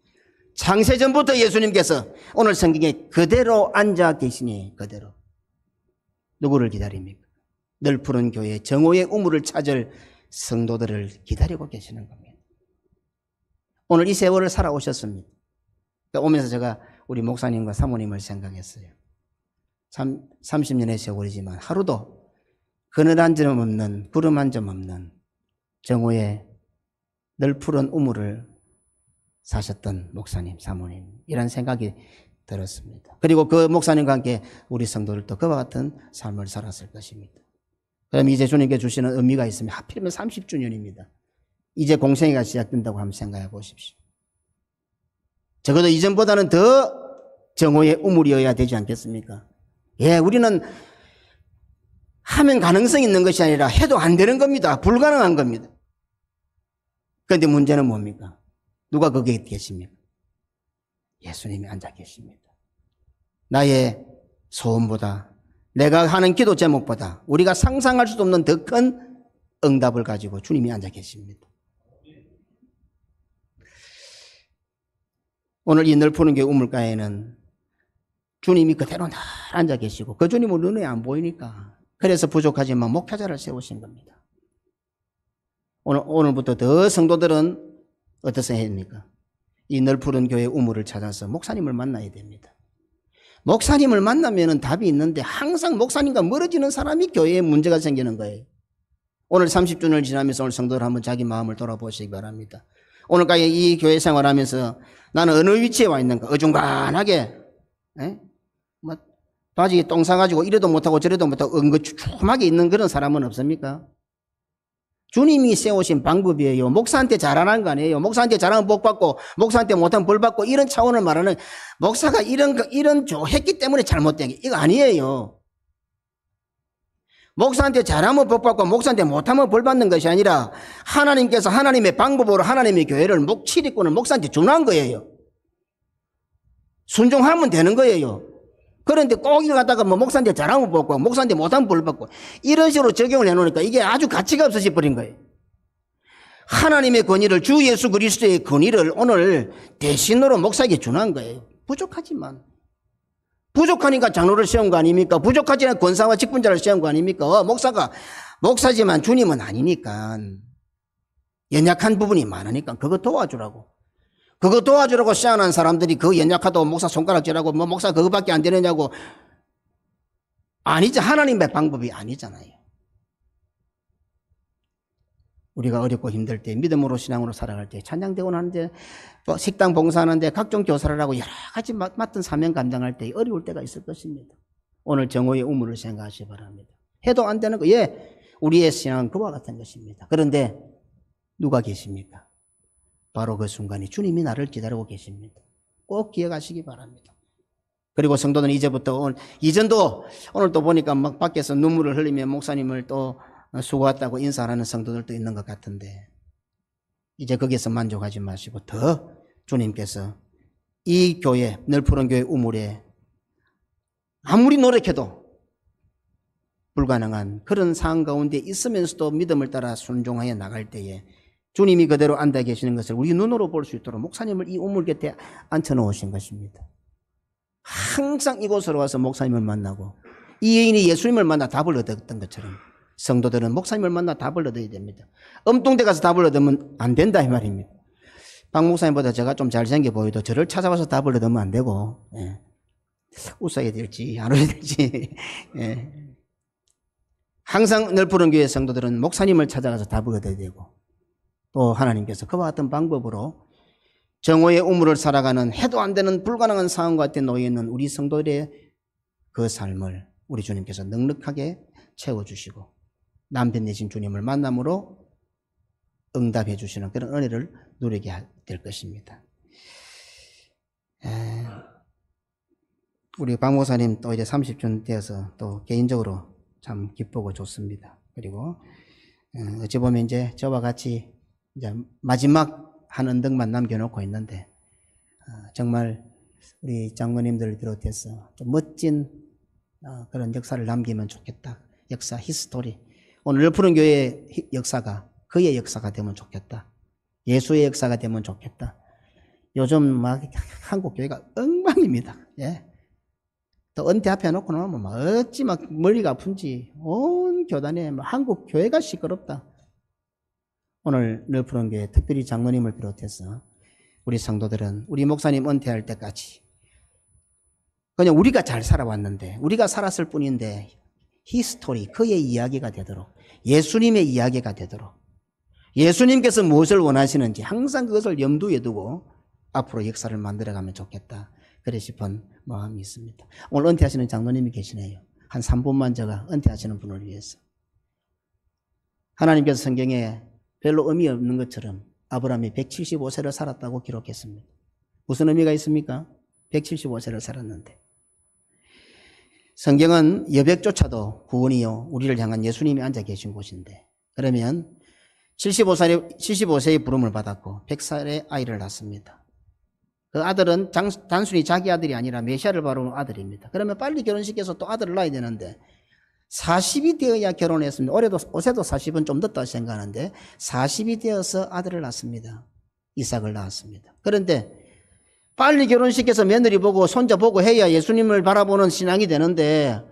Speaker 5: 창세전부터 예수님께서 오늘 성경에 그대로 앉아 계시니 그대로 누구를 기다립니까? 널푸른 교회 정오의 우물을 찾을 성도들을 기다리고 계시는 겁니다. 오늘 이 세월을 살아오셨습니다. 오면서 제가 우리 목사님과 사모님을 생각했어요. 30년의 세월이지만 하루도 그늘 한 점 없는, 구름 한 점 없는 정오의 널푸른 우물을 사셨던 목사님, 사모님, 이런 생각이 들었습니다. 그리고 그 목사님과 함께 우리 성도들도 그와 같은 삶을 살았을 것입니다. 그럼 이제 주님께 주시는 의미가 있으면 하필이면 30주년입니다. 이제 공생애가 시작된다고 한번 생각해 보십시오. 적어도 이전보다는 더 정오의 우물이어야 되지 않겠습니까? 예, 우리는 하면 가능성이 있는 것이 아니라 해도 안 되는 겁니다. 불가능한 겁니다. 그런데 문제는 뭡니까? 누가 거기에 계십니까? 예수님이 앉아 계십니다. 나의 소원보다, 내가 하는 기도 제목보다 우리가 상상할 수도 없는 더 큰 응답을 가지고 주님이 앉아 계십니다. 오늘 이 널푸른 교회 우물가에는 주님이 그대로 늘 앉아 계시고 그 주님은 눈에 안 보이니까, 그래서 부족하지만 목표자를 세우신 겁니다. 오늘부터 더 성도들은 어떠세요 합니까? 이 널푸른 교회 우물을 찾아서 목사님을 만나야 됩니다. 목사님을 만나면 답이 있는데 항상 목사님과 멀어지는 사람이 교회에 문제가 생기는 거예요. 오늘 30주년을 지나면서 오늘 성도들 한번 자기 마음을 돌아보시기 바랍니다. 오늘까지 이 교회 생활하면서 나는 어느 위치에 와 있는가? 어중간하게, 뭐 바지에 똥 싸가지고 이래도 못하고 저래도 못하고 응거추춤하게 있는 그런 사람은 없습니까? 주님이 세우신 방법이에요. 목사한테 잘하는 거 아니에요. 목사한테 잘하면 복 받고 목사한테 못하면 벌 받고, 이런 차원을 말하는, 목사가 이런 했기 때문에 잘못된 게 이거 아니에요. 목사한테 잘하면 복 받고 목사한테 못하면 벌 받는 것이 아니라 하나님께서 하나님의 방법으로 하나님의 교회를 치리권을 목사한테 준한 거예요. 순종하면 되는 거예요. 그런데 꼭 이거 갖다가 뭐 목사한테 잘하면 복 받고 목사한테 못하면 벌 받고 이런 식으로 적용을 해놓으니까 이게 아주 가치가 없어져 버린 거예요. 하나님의 권위를, 주 예수 그리스도의 권위를 오늘 대신으로 목사에게 준한 거예요. 부족하지만, 부족하니까 장로를 세운 거 아닙니까? 부족하지만 권사와 직분자를 세운 거 아닙니까? 목사가 목사지만 주님은 아니니까, 연약한 부분이 많으니까 그거 도와주라고. 그거 도와주라고 세워난 사람들이 그 연약하다고 목사 손가락질하고 뭐 목사 그거밖에 안 되느냐고. 아니죠. 하나님의 방법이 아니잖아요. 우리가 어렵고 힘들 때, 믿음으로 신앙으로 살아갈 때, 찬양대원 하는데, 식당 봉사하는데, 각종 교사를 하고 여러 가지 맡은 사명 감당할 때 어려울 때가 있을 것입니다. 오늘 정오의 우물을 생각하시기 바랍니다. 해도 안 되는 거, 예, 우리의 신앙은 그와 같은 것입니다. 그런데 누가 계십니까? 바로 그 순간이 주님이 나를 기다리고 계십니다. 꼭 기억하시기 바랍니다. 그리고 성도는 이제부터 이전도 오늘 또 보니까 막 밖에서 눈물을 흘리며 목사님을 또 수고했다고 인사하는 성도들도 있는 것 같은데, 이제 거기에서 만족하지 마시고 더 주님께서 이 교회, 널푸른 교회 우물에 아무리 노력해도 불가능한 그런 상황 가운데 있으면서도 믿음을 따라 순종하여 나갈 때에 주님이 그대로 앉아 계시는 것을 우리 눈으로 볼 수 있도록 목사님을 이 우물 곁에 앉혀놓으신 것입니다. 항상 이곳으로 와서 목사님을 만나고 이 여인이 예수님을 만나 답을 얻었던 것처럼 성도들은 목사님을 만나 답을 얻어야 됩니다. 엉뚱데 가서 답을 얻으면 안 된다 이 말입니다. 박 목사님보다 제가 좀 잘생겨 보여도 저를 찾아와서 답을 얻으면 안 되고, 예. 웃어야 될지 안 웃어야 될지, 예. 항상 널푸른 교회 성도들은 목사님을 찾아가서 답을 얻어야 되고, 또 하나님께서 그와 같은 방법으로 정오의 우물을 살아가는 해도 안 되는 불가능한 상황 같아 놓여 있는 우리 성도들의 그 삶을 우리 주님께서 넉넉하게 채워주시고 남편 되신 주님을 만남으로 응답해 주시는 그런 은혜를 누리게 될 것입니다. 우리 박 목사님 또 이제 30년 되어서 또 개인적으로 참 기쁘고 좋습니다. 그리고 어찌 보면 이제 저와 같이 이제 마지막 한 언덕만 남겨놓고 있는데 정말 우리 장로님들을 비롯해서 좀 멋진 그런 역사를 남기면 좋겠다. 역사, 히스토리. 오늘 푸른 교회의 역사가 그의 역사가 되면 좋겠다. 예수의 역사가 되면 좋겠다. 요즘 막 한국 교회가 엉망입니다. 예. 또 은퇴 앞에 놓고 나면 막 어찌 막 머리가 아픈지 온 교단에 막 한국 교회가 시끄럽다. 오늘 널푸른 교회 특별히 장로님을 비롯해서 우리 성도들은 우리 목사님 은퇴할 때까지 그냥 우리가 잘 살아왔는데 우리가 살았을 뿐인데 히스토리 그의 이야기가 되도록 예수님의 이야기가 되도록 예수님께서 무엇을 원하시는지 항상 그것을 염두에 두고 앞으로 역사를 만들어가면 좋겠다. 그래 싶은 마음이 있습니다. 오늘 은퇴하시는 장로님이 계시네요. 한 3분만 제가 은퇴하시는 분을 위해서. 하나님께서 성경에 별로 의미 없는 것처럼 아브라함이 175세를 살았다고 기록했습니다. 무슨 의미가 있습니까? 175세를 살았는데. 성경은 여백조차도 구원이요 우리를 향한 예수님이 앉아 계신 곳인데 그러면 75세의 부름을 받았고 100살의 아이를 낳습니다. 그 아들은 단순히 자기 아들이 아니라 메시아를 바라는 아들입니다. 그러면 빨리 결혼시켜서 또 아들을 낳아야 되는데 40이 되어야 결혼했습니다. 올해도 40은 좀 늦다 생각하는데 40이 되어서 아들을 낳습니다. 이삭을 낳았습니다. 그런데 빨리 결혼시켜서 며느리 보고 손자 보고 해야 예수님을 바라보는 신앙이 되는데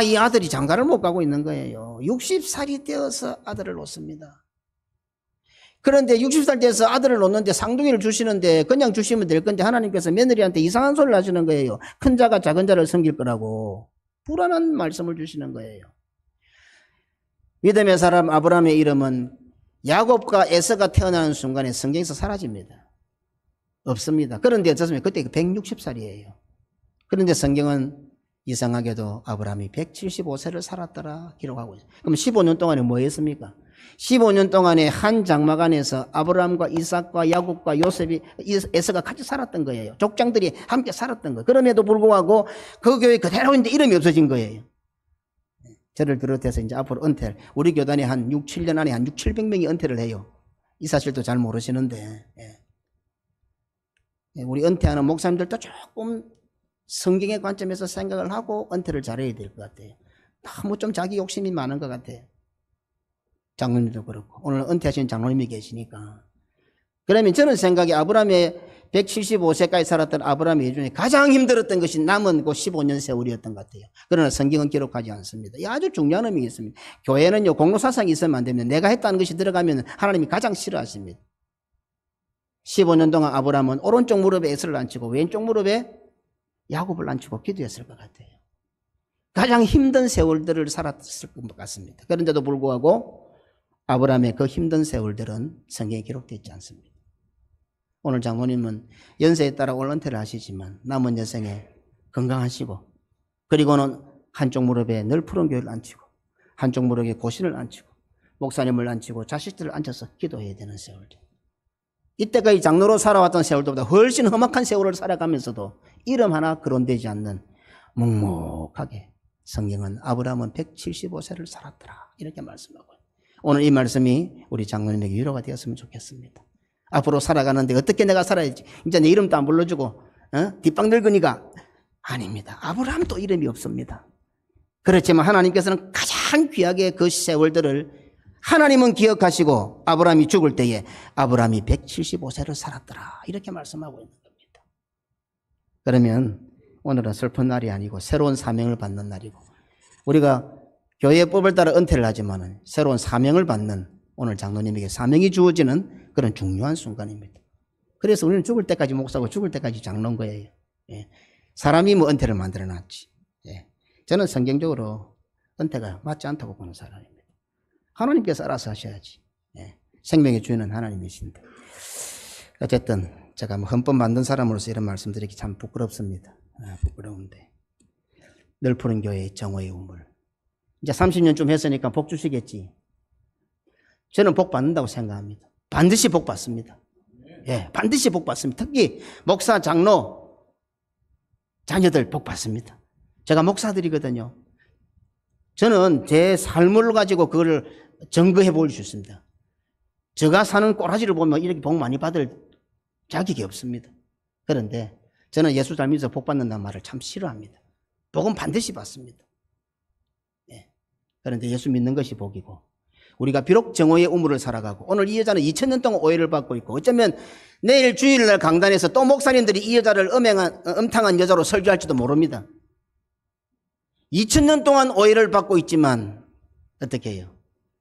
Speaker 5: 이 아들이 장가를 못 가고 있는 거예요. 60살이 되어서 아들을 놓습니다. 그런데 60살 돼서 아들을 놓는데 쌍둥이를 주시는데 그냥 주시면 될 건데 하나님께서 며느리한테 이상한 소리를 하시는 거예요. 큰 자가 작은 자를 섬길 거라고 불안한 말씀을 주시는 거예요. 믿음의 사람 아브라함의 이름은 야곱과 에서가 태어나는 순간에 성경에서 사라집니다. 없습니다. 그런데 어쩌면 그때 160살이에요. 그런데 성경은 이상하게도 아브라함이 175세를 살았더라 기록하고 있어요. 그럼 15년 동안에 뭐 했습니까? 15년 동안에 한 장막 안에서 아브라함과 이삭과 야곱과 요셉이 에서가 같이 살았던 거예요. 족장들이 함께 살았던 거예요. 그럼에도 불구하고 그 교회 그대로 있는데 이름이 없어진 거예요. 저를 비롯해서 이제 앞으로 은퇴를 우리 교단이 한 6, 7년 안에 한 6, 700명이 은퇴를 해요. 이 사실도 잘 모르시는데 우리 은퇴하는 목사님들도 조금 성경의 관점에서 생각을 하고 은퇴를 잘해야 될 것 같아요. 너무 좀 자기 욕심이 많은 것 같아요. 장로님도 그렇고 오늘 은퇴하신 장로님이 계시니까 그러면 저는 생각에 아브라함의 175세까지 살았던 아브라함의 중에 가장 힘들었던 것이 남은 그 15년 세월이었던 것 같아요. 그러나 성경은 기록하지 않습니다. 이 아주 중요한 의미가 있습니다. 교회는요 공로사상이 있으면 안 됩니다. 내가 했다는 것이 들어가면 하나님이 가장 싫어하십니다. 15년 동안 아브라함은 오른쪽 무릎에 에서를 앉히고 왼쪽 무릎에 야곱을 앉히고 기도했을 것 같아요. 가장 힘든 세월들을 살았을 것 같습니다. 그런데도 불구하고 아브라함의 그 힘든 세월들은 성경에 기록되어 있지 않습니다. 오늘 장모님은 연세에 따라 은퇴를 하시지만 남은 여생에 건강하시고 그리고는 한쪽 무릎에 늘 푸른 교회를 앉히고 한쪽 무릎에 고신을 앉히고 목사님을 앉히고 자식들을 앉혀서 기도해야 되는 세월들. 이때까지 장로로 살아왔던 세월보다 훨씬 험악한 세월을 살아가면서도 이름 하나 거론되지 않는 묵묵하게 성경은 아브라함은 175세를 살았더라 이렇게 말씀하고 오늘 이 말씀이 우리 장로님에게 위로가 되었으면 좋겠습니다. 앞으로 살아가는데 어떻게 내가 살아야지? 이제 내 이름도 안 불러주고 뒷방 늙으니까 아닙니다. 아브라함도 이름이 없습니다. 그렇지만 하나님께서는 가장 귀하게 그 세월들을 하나님은 기억하시고 아브라함이 죽을 때에 아브라함이 175세를 살았더라 이렇게 말씀하고 있는 겁니다. 그러면 오늘은 슬픈 날이 아니고 새로운 사명을 받는 날이고 우리가 교회의 법을 따라 은퇴를 하지만 새로운 사명을 받는 오늘 장로님에게 사명이 주어지는 그런 중요한 순간입니다. 그래서 우리는 죽을 때까지 목사고 죽을 때까지 장로인 거예요. 예. 사람이 뭐 은퇴를 만들어놨지. 예. 저는 성경적으로 은퇴가 맞지 않다고 보는 사람입니다. 하나님께서 알아서 하셔야지. 예. 생명의 주인은 하나님이신데. 어쨌든 제가 뭐 헌법 만든 사람으로서 이런 말씀드리기 참 부끄럽습니다. 부끄러운데 늘 푸른 교회의 정오의 우물. 이제 30년쯤 했으니까 복 주시겠지. 저는 복 받는다고 생각합니다. 반드시 복 받습니다. 예, 반드시 복 받습니다. 특히 목사, 장로, 자녀들 복 받습니다. 제가 목사들이거든요. 저는 제 삶을 가지고 그걸 증거해 볼 수 있습니다. 제가 사는 꼬라지를 보면 이렇게 복 많이 받을 자격이 없습니다. 그런데 저는 예수 잘 믿어서 복 받는다는 말을 참 싫어합니다. 복은 반드시 받습니다. 예. 그런데 예수 믿는 것이 복이고 우리가 비록 정오의 우물을 살아가고 오늘 이 여자는 2000년 동안 오해를 받고 있고 어쩌면 내일 주일날 강단에서 또 목사님들이 이 여자를 음탕한 여자로 설교할지도 모릅니다. 2000년 동안 오해를 받고 있지만 어떻게 해요?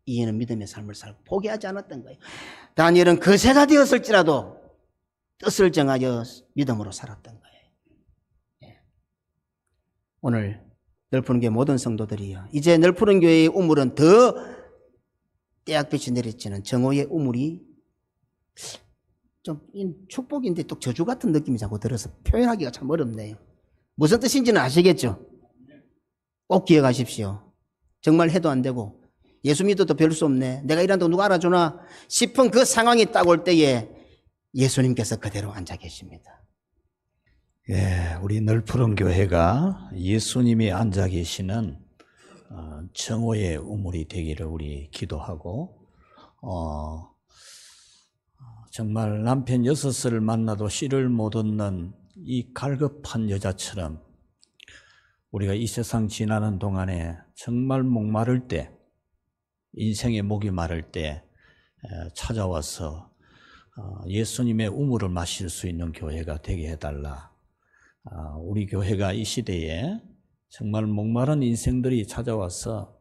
Speaker 5: 이해는 믿음의 삶을 살고 포기하지 않았던 거예요. 다니엘은 거세가 되었을지라도 뜻을 정하여 믿음으로 살았던 거예요. 예. 오늘 널푸른 교회 모든 성도들이요. 이제 널푸른 교회의 우물은 더 떼약볕이 내리치는 정오의 우물이 좀 축복인데 또 저주 같은 느낌이 자꾸 들어서 표현하기가 참 어렵네요. 무슨 뜻인지는 아시겠죠? 꼭 기억하십시오. 정말 해도 안 되고 예수 믿어도 별 수 없네. 내가 이런다고 누가 알아주나 싶은 그 상황이 딱 올 때에 예수님께서 그대로 앉아 계십니다.
Speaker 1: 예, 우리 널푸른 교회가 예수님이 앉아 계시는 정오의 우물이 되기를 우리 기도하고 정말 남편 6을 만나도 씨를 못 얻는 이 갈급한 여자처럼 우리가 이 세상 지나는 동안에 정말 목마를 때 인생의 목이 마를 때 찾아와서 예수님의 우물을 마실 수 있는 교회가 되게 해달라. 우리 교회가 이 시대에 정말 목마른 인생들이 찾아와서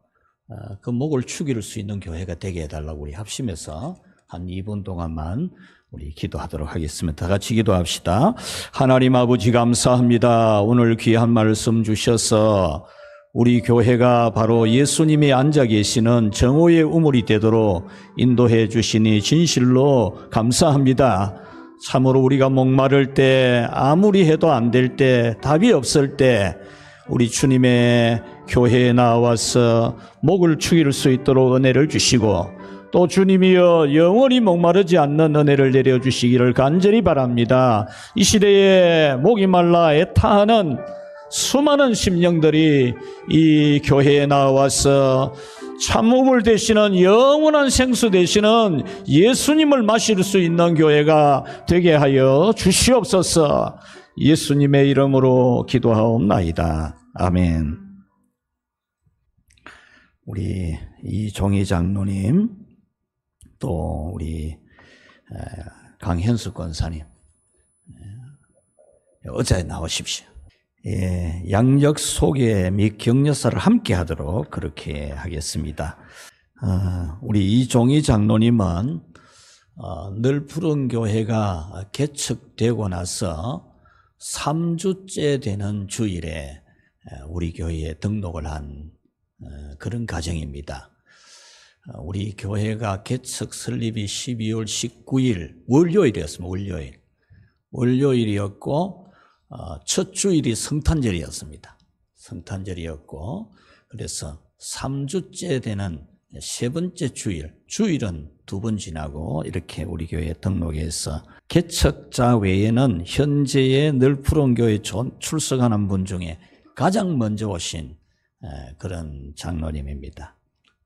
Speaker 1: 그 목을 축일 수 있는 교회가 되게 해달라고 우리 합심해서 한 2분 동안만 우리 기도하도록 하겠습니다. 다 같이 기도합시다. 하나님 아버지 감사합니다. 오늘 귀한 말씀 주셔서 우리 교회가 바로 예수님이 앉아 계시는 정오의 우물이 되도록 인도해 주시니 진실로 감사합니다. 참으로 우리가 목마를 때 아무리 해도 안 될 때 답이 없을 때 우리 주님의 교회에 나와서 목을 축일 수 있도록 은혜를 주시고 또 주님이여 영원히 목마르지 않는 은혜를 내려주시기를 간절히 바랍니다. 이 시대에 목이 말라 애타하는 수많은 심령들이 이 교회에 나와서 참우물 되시는 영원한 생수 되시는 예수님을 마실 수 있는 교회가 되게 하여 주시옵소서. 예수님의 이름으로 기도하옵나이다. 아멘. 우리 이종희 장로님 또 우리 강현수 권사님 의자에 나오십시오. 예, 양력 소개 및 격려사를 함께 하도록 그렇게 하겠습니다. 우리 이종희 장로님은 널푸른 교회가 개척되고 나서 3주째 되는 주일에 우리 교회에 등록을 한 그런 가정입니다. 우리 교회가 개척 설립이 12월 19일 월요일이었습니다. 월요일이었고 첫 주일이 성탄절이었습니다. 성탄절이었고 그래서 3주째 되는 세 번째 주일은 2번 지나고 이렇게 우리 교회에 등록해서 개척자 외에는 현재의 널푸른 교회에 출석하는 분 중에 가장 먼저 오신 그런 장로님입니다.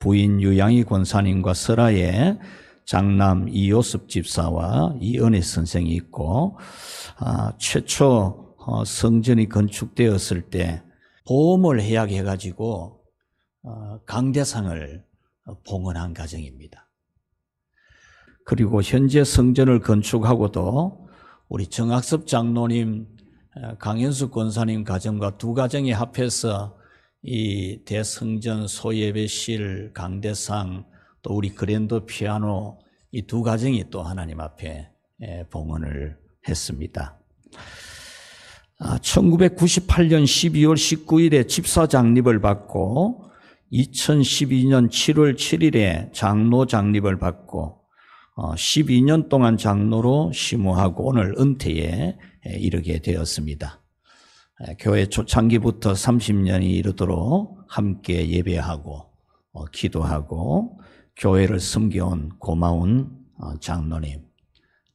Speaker 1: 부인 유양희 권사님과 설화에 장남 이요섭 집사와 이은혜 선생이 있고, 최초 성전이 건축되었을 때 보험을 해약해가지고 강대상을 봉헌한 가정입니다. 그리고 현재 성전을 건축하고도 우리 정학섭 장로님, 강현숙 권사님 가정과 두 가정이 합해서 이 대성전 소예배실, 강대상, 또 우리 그랜드 피아노 이 두 가정이 또 하나님 앞에 봉헌을 했습니다. 1998년 12월 19일에 집사 장립을 받고 2012년 7월 7일에 장로 장립을 받고 12년 동안 장로로 심호하고 오늘 은퇴에 이르게 되었습니다. 교회 초창기부터 30년이 이르도록 함께 예배하고 기도하고 교회를 섬겨온 고마운 장로님,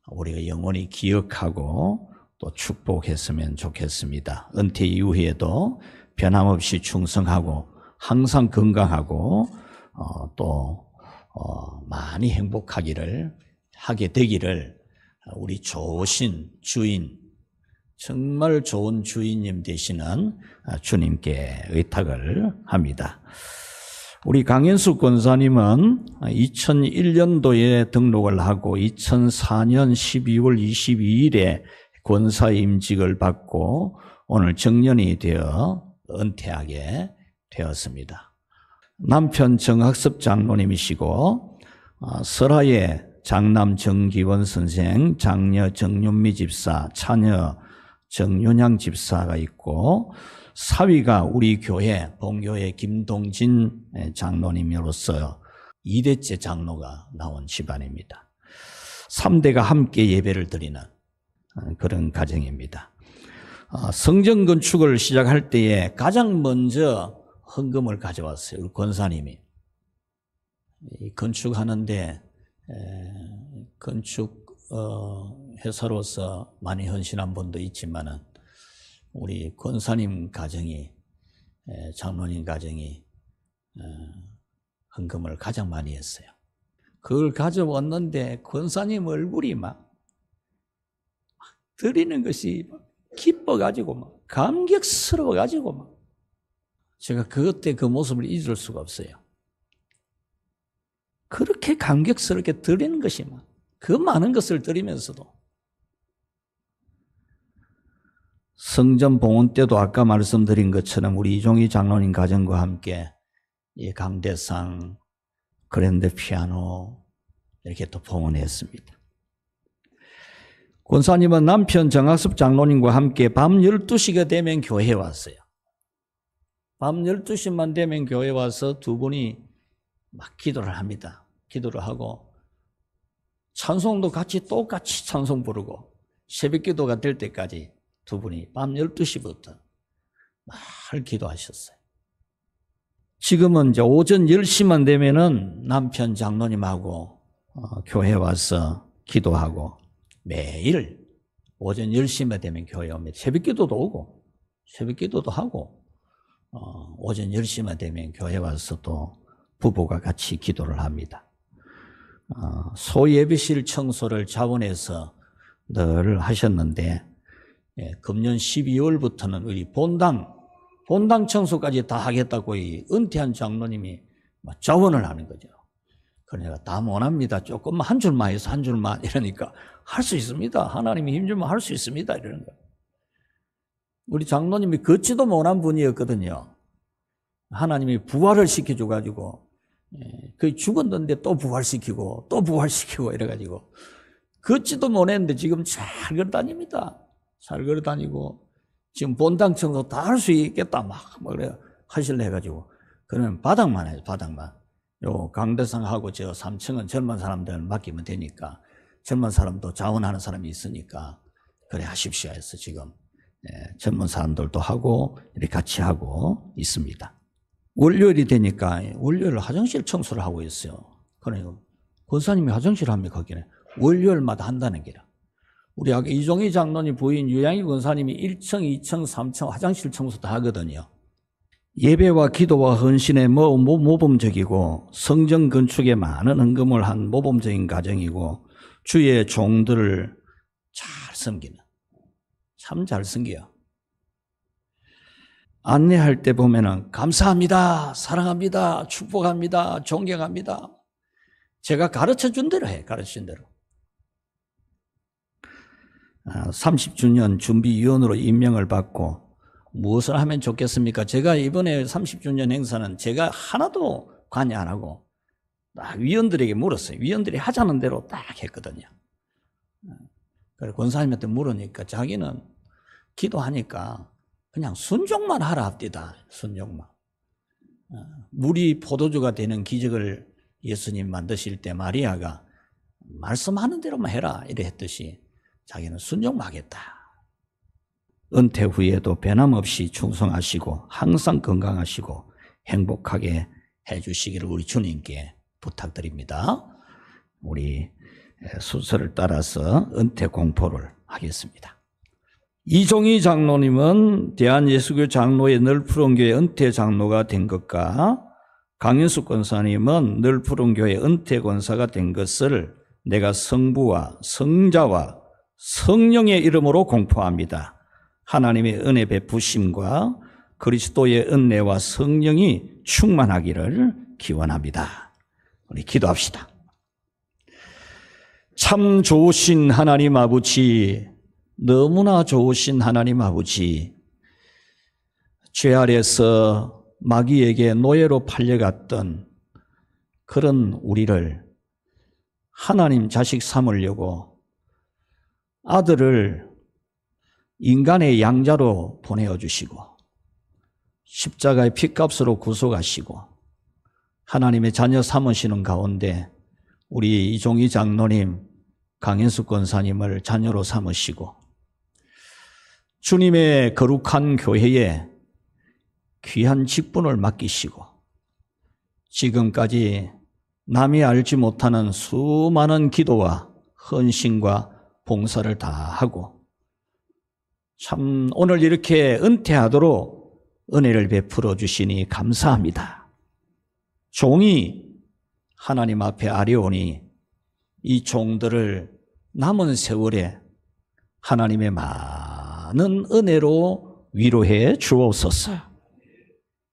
Speaker 1: 우리가 영원히 기억하고 또 축복했으면 좋겠습니다. 은퇴 이후에도 변함없이 충성하고 항상 건강하고 또 많이 행복하기를 하게 되기를 우리 좋으신 주인, 정말 좋은 주인님 되시는 주님께 의탁을 합니다. 우리 강현숙 권사님은 2001년도에 등록을 하고 2004년 12월 22일에 권사 임직을 받고 오늘 정년이 되어 은퇴하게 되었습니다. 남편 정학섭 장로님이시고 설화의 장남 정기원 선생, 장녀 정윤미 집사, 차녀 정윤향 집사가 있고 사위가 우리 교회 본교회 김동진 장로님으로서 2대째 장로가 나온 집안입니다. 3대가 함께 예배를 드리는 그런 가정입니다. 성전 건축을 시작할 때에 가장 먼저 헌금을 가져왔어요. 우리 권사님이. 건축하는데 건축 회사로서 많이 헌신한 분도 있지만은 우리 권사님 가정이, 장로님 가정이 헌금을 가장 많이 했어요. 그걸 가져왔는데 권사님 얼굴이 막 드리는 것이 기뻐가지고 막 감격스러워가지고 막 제가 그때 그 모습을 잊을 수가 없어요. 그렇게 감격스럽게 드리는 것이 막 그 많은 것을 드리면서도 성전 봉헌 때도 아까 말씀드린 것처럼 우리 이종희 장로님 가정과 함께 이 강대상, 그랜드 피아노 이렇게 또 봉헌했습니다. 권사님은 남편 정학섭 장로님과 함께 밤 12시가 되면 교회에 왔어요. 밤 12시만 되면 교회에 와서 두 분이 막 기도를 합니다. 기도를 하고 찬송도 같이 똑같이 찬송 부르고 새벽 기도가 될 때까지 두 분이 밤 12시부터 말 기도하셨어요. 지금은 이제 오전 10시만 되면은 남편 장로님하고 교회에 와서 기도하고 매일 오전 10시만 되면 교회에 옵니다. 새벽 기도도 오고 새벽 기도도 하고 오전 10시만 되면 교회에 와서 또 부부가 같이 기도를 합니다. 소예배실 청소를 자원해서 늘 하셨는데 금년 12월부터는 우리 본당 청소까지 다 하겠다고 이 은퇴한 장로님이 자원을 하는 거죠. 그러니까 다 못합니다. 조금만 한 줄만 해서 한 줄만 이러니까 할 수 있습니다. 하나님이 힘 주면 할 수 있습니다. 이러는 거예요. 우리 장로님이 걷지도 못한 분이었거든요. 하나님이 부활을 시켜줘가지고 거의 죽었는데 또 부활시키고 또 부활시키고 이래가지고 걷지도 못했는데 지금 잘 걸어다닙니다. 잘 걸어다니고 지금 본당 청소 다 할 수 있겠다 막 그래 하실래 해가지고 그러면 바닥만 해요. 바닥만. 요 강대상하고 저 3층은 젊은 사람들 맡기면 되니까 젊은 사람도 자원하는 사람이 있으니까 그래 하십시오 해서 지금 젊은 사람들도 하고 이렇게 같이 하고 있습니다. 월요일이 되니까 월요일 화장실 청소를 하고 있어요. 그러니까 권사님이 화장실 합니까? 거기는 월요일마다 한다는 게라. 우리 아까 이종희 장로님 부인 유양희 권사님이 1층, 2층, 3층 화장실 청소 다 하거든요. 예배와 기도와 헌신에 모범적이고 성전 건축에 많은 헌금을 한 모범적인 가정이고 주의 종들을 잘 섬기는, 참 잘 섬겨요. 안내할 때 보면은 감사합니다, 사랑합니다, 축복합니다, 존경합니다. 제가 가르쳐준 대로 해, 가르쳐준 대로. 30주년 준비위원으로 임명을 받고 무엇을 하면 좋겠습니까? 제가 이번에 30주년 행사는 제가 하나도 관여 안 하고 딱 위원들에게 물었어요. 위원들이 하자는 대로 딱 했거든요. 그래서 권사님한테 물으니까 자기는 기도하니까 그냥 순종만 하라 합디다. 순종만. 물이 포도주가 되는 기적을 예수님 만드실 때 마리아가 말씀하는 대로만 해라 이래 했듯이 자기는 순종만 하겠다. 은퇴 후에도 변함없이 충성하시고 항상 건강하시고 행복하게 해주시기를 우리 주님께 부탁드립니다. 우리 순서를 따라서 은퇴 공포를 하겠습니다. 이종희 장로님은 대한예수교 장로의 널푸른 교회 은퇴 장로가 된 것과 강윤숙 권사님은 널푸른 교회 은퇴 권사가 된 것을 내가 성부와 성자와 성령의 이름으로 공포합니다. 하나님의 은혜 베푸심과 그리스도의 은혜와 성령이 충만하기를 기원합니다. 우리 기도합시다. 참 좋으신 하나님 아버지, 너무나 좋으신 하나님 아버지, 죄 아래서 마귀에게 노예로 팔려갔던 그런 우리를 하나님 자식 삼으려고 아들을 인간의 양자로 보내어 주시고 십자가의 피값으로 구속하시고 하나님의 자녀 삼으시는 가운데 우리 이종희 장로님, 강현숙 권사님을 자녀로 삼으시고 주님의 거룩한 교회에 귀한 직분을 맡기시고 지금까지 남이 알지 못하는 수많은 기도와 헌신과 봉사를 다 하고 참 오늘 이렇게 은퇴하도록 은혜를 베풀어 주시니 감사합니다. 종이 하나님 앞에 아뢰오니 이 종들을 남은 세월에 하나님의 많은 은혜로 위로해 주옵소서.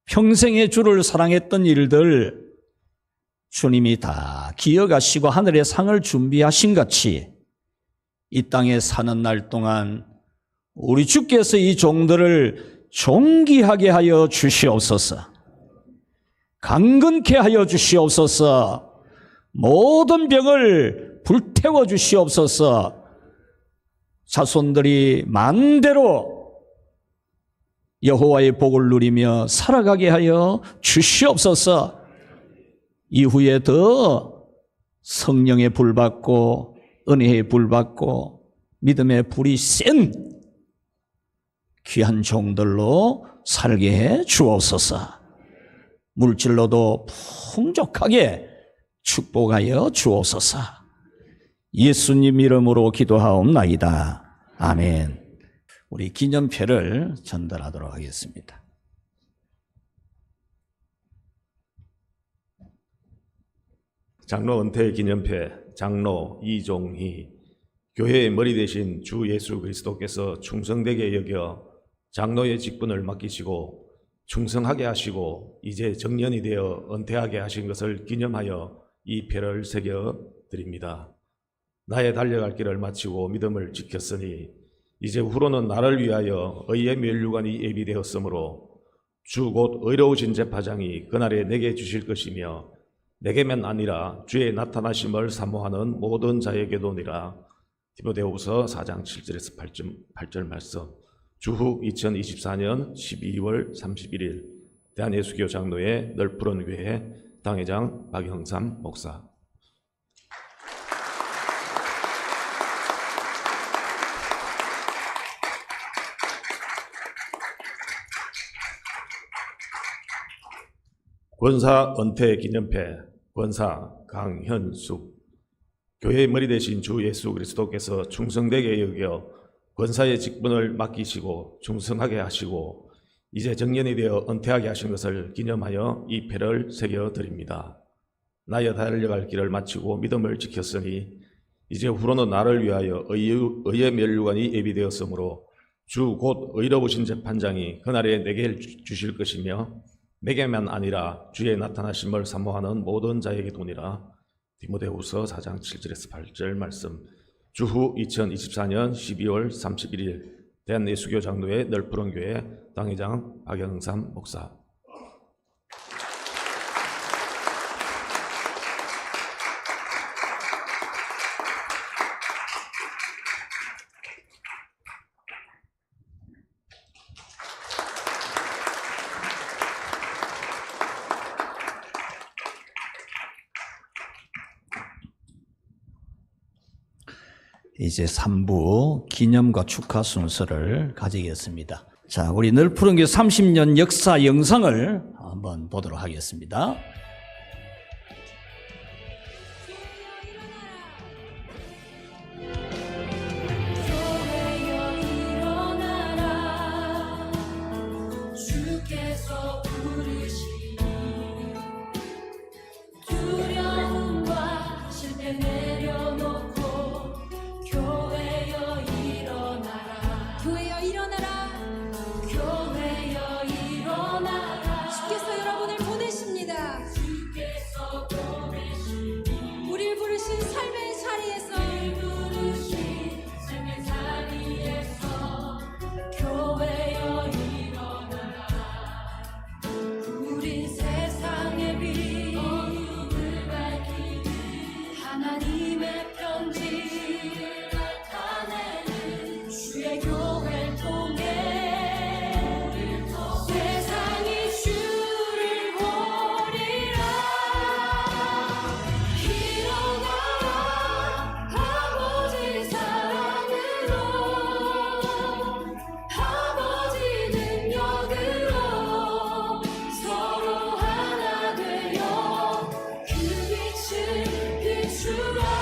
Speaker 1: 평생에 주를 사랑했던 일들 주님이 다 기억하시고 하늘의 상을 준비하신 같이 이 땅에 사는 날 동안 우리 주께서 이 종들을 존귀하게 하여 주시옵소서. 강건케 하여 주시옵소서. 모든 병을 불태워 주시옵소서. 자손들이 만대로 여호와의 복을 누리며 살아가게 하여 주시옵소서. 이후에 더 성령의 불 받고 은혜의 불 받고 믿음의 불이 센 귀한 종들로 살게 해 주옵소서. 물질로도 풍족하게 축복하여 주옵소서. 예수님 이름으로 기도하옵나이다. 아멘. 우리 기념표를 전달하도록 하겠습니다.
Speaker 4: 장로 은퇴 기념패 장로 이종희. 교회의 머리 대신 주 예수 그리스도께서 충성되게 여겨 장로의 직분을 맡기시고 충성하게 하시고 이제 정년이 되어 은퇴하게 하신 것을 기념하여 이 표를 새겨 드립니다. 나의 달려갈 길을 마치고 믿음을 지켰으니 이제 후로는 나를 위하여 의의 면류관이 예비되었으므로 주 곧 의로우신 제파장이 그날에 내게 주실 것이며 내게만 아니라 주의 나타나심을 사모하는 모든 자에게도니라. 디모데후서 4장 7절에서 8절 말씀. 주후 2024년 12월 31일 대한예수교 장로회 널푸른 교회 당회장 박영삼 목사. 권사 은퇴 기념패 권사 강현숙. 교회의 머리 대신 주 예수 그리스도께서 충성되게 여겨 권사의 직분을 맡기시고 충성하게 하시고 이제 정년이 되어 은퇴하게 하신 것을 기념하여 이 패를 새겨드립니다. 나여 달려갈 길을 마치고 믿음을 지켰으니 이제 후로는 나를 위하여 의의 면류관이 예비되었으므로 주 곧 의로우신 재판장이 그날에 내게 주실 것이며 내게만 아니라 주의 나타나심을 사모하는 모든 자에게 도니라. 디모데후서 4장 7절에서 8절 말씀. 주후 2024년 12월 31일 대한예수교 장로회 널푸른 교회 당회장 박영삼 목사.
Speaker 1: 이제 3부 기념과 축하 순서를 가지겠습니다. 자, 우리 널푸른 교회 30년 역사 영상을 한번 보도록 하겠습니다.
Speaker 6: 교회여 일어나라 주께서 부르시니 두려움과 실패 내려놓고 교회여 일어나라 교회여 일어나라 교회여 일어나라 주께서 여러분을 보내십니다 주께서 보내시니 우리를 부르신 삶의 자리에서 교회여 일어나라 우린 세상의 빛 어둠을 밝히는 하나님의 편지를 나타내는 주의 교회를 통해 세상이 주를 보리라 일어나라 아버지 사랑으로 아버지 능력으로 서로 하나 되어 그 빛을 비추라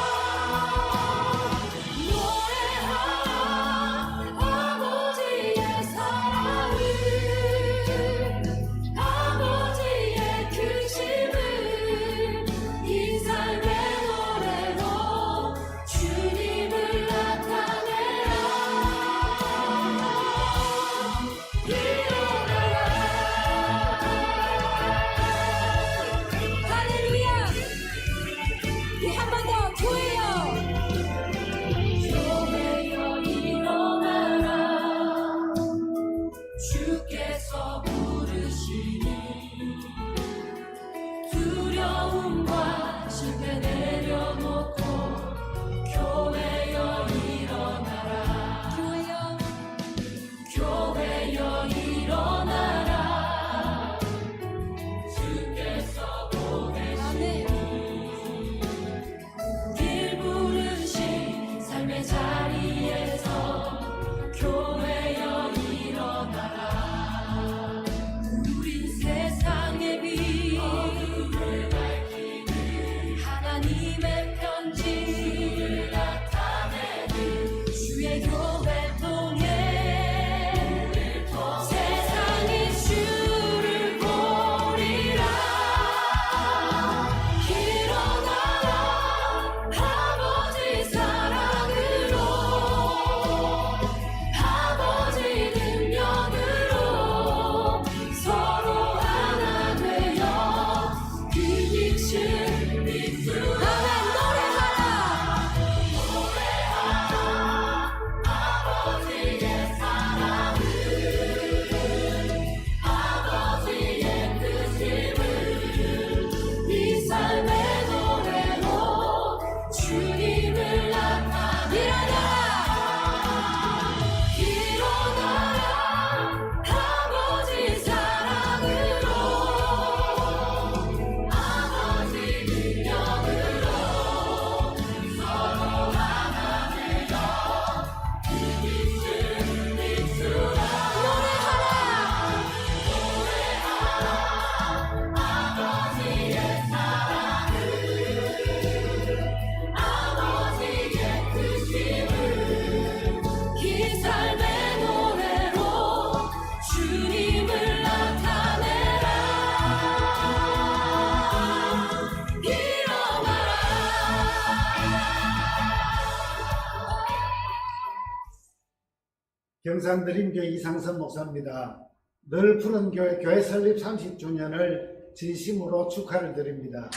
Speaker 7: 경산드림교회 이상선 목사입니다. 늘 푸른 교회 설립 30주년을 진심으로 축하를 드립니다.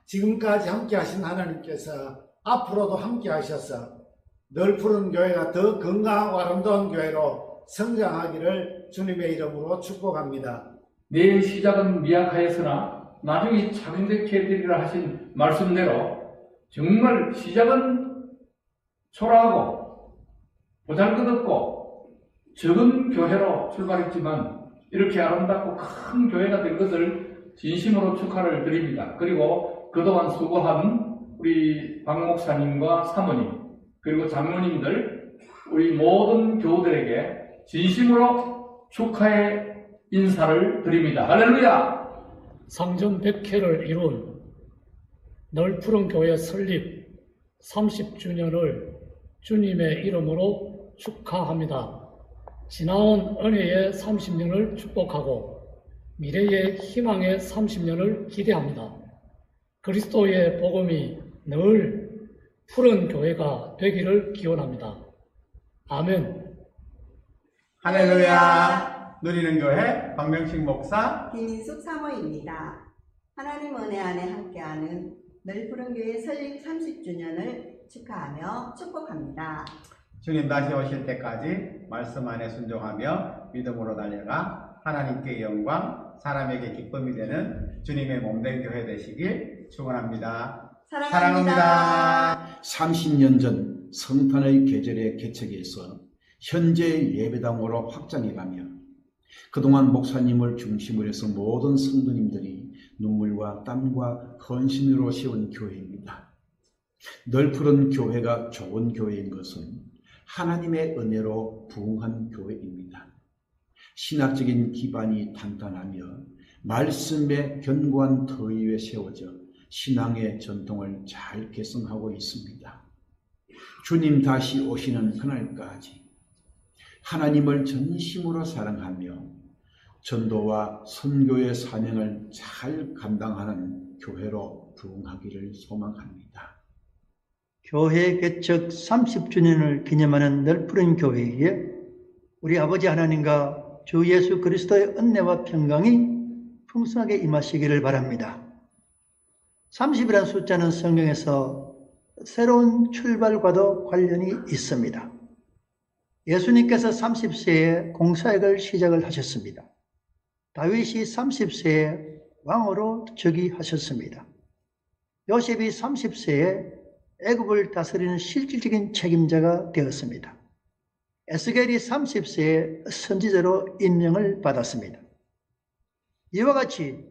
Speaker 7: 지금까지 함께 하신 하나님께서 앞으로도 함께 하셔서 늘 푸른 교회가 더 건강하고 아름다운 교회로 성장하기를 주님의 이름으로 축복합니다.
Speaker 8: 내 시작은 미약하였으나 나중에 차근되게 되리라 하신 말씀대로 정말 시작은 초라하고 보잘것없고 적은 교회로 출발했지만 이렇게 아름답고 큰 교회가 된 것을 진심으로 축하를 드립니다. 그리고 그동안 수고한 우리 박 목사님과 사모님 그리고 장로님들 우리 모든 교우들에게 진심으로 축하의 인사를 드립니다. 할렐루야!
Speaker 9: 상전 100회를 이룬 널푸른 교회 설립 30주년을 주님의 이름으로 축하합니다. 지나온 은혜의 30년을 축복하고 미래의 희망의 30년을 기대합니다. 그리스도의 복음이 늘 푸른 교회가 되기를 기원합니다. 아멘.
Speaker 10: 할렐루야! 누리는 교회 박명식 목사
Speaker 11: 김인숙 사모입니다. 하나님 은혜 안에 함께하는 널푸른 교회 설립 30주년을 축하하며 축복합니다.
Speaker 10: 주님 다시 오실 때까지 말씀 안에 순종하며 믿음으로 달려가 하나님께 영광, 사람에게 기쁨이 되는 주님의 몸된 교회 되시길 축원합니다. 사랑합니다.
Speaker 12: 30년 전 성탄의 계절의 개척에서 현재의 예배당으로 확장해가며 그동안 목사님을 중심으로 해서 모든 성도님들이 눈물과 땀과 헌신으로 세운 교회입니다. 널푸른 교회가 좋은 교회인 것은 하나님의 은혜로 부흥한 교회입니다. 신학적인 기반이 탄탄하며 말씀의 견고한 터 위에 세워져 신앙의 전통을 잘 계승하고 있습니다. 주님 다시 오시는 그날까지 하나님을 전심으로 사랑하며 전도와 선교의 사명을 잘 감당하는 교회로 부흥하기를 소망합니다.
Speaker 13: 교회 개척 30주년을 기념하는 널푸른 교회에 우리 아버지 하나님과 주 예수 그리스도의 은혜와 평강이 풍성하게 임하시기를 바랍니다. 30이라는 숫자는 성경에서 새로운 출발과도 관련이 있습니다. 예수님께서 30세에 공사역을 시작을 하셨습니다. 다윗이 30세에 왕으로 즉위하셨습니다. 요셉이 30세에 애굽을 다스리는 실질적인 책임자가 되었습니다. 에스겔이 30세에 선지자로 임명을 받았습니다. 이와 같이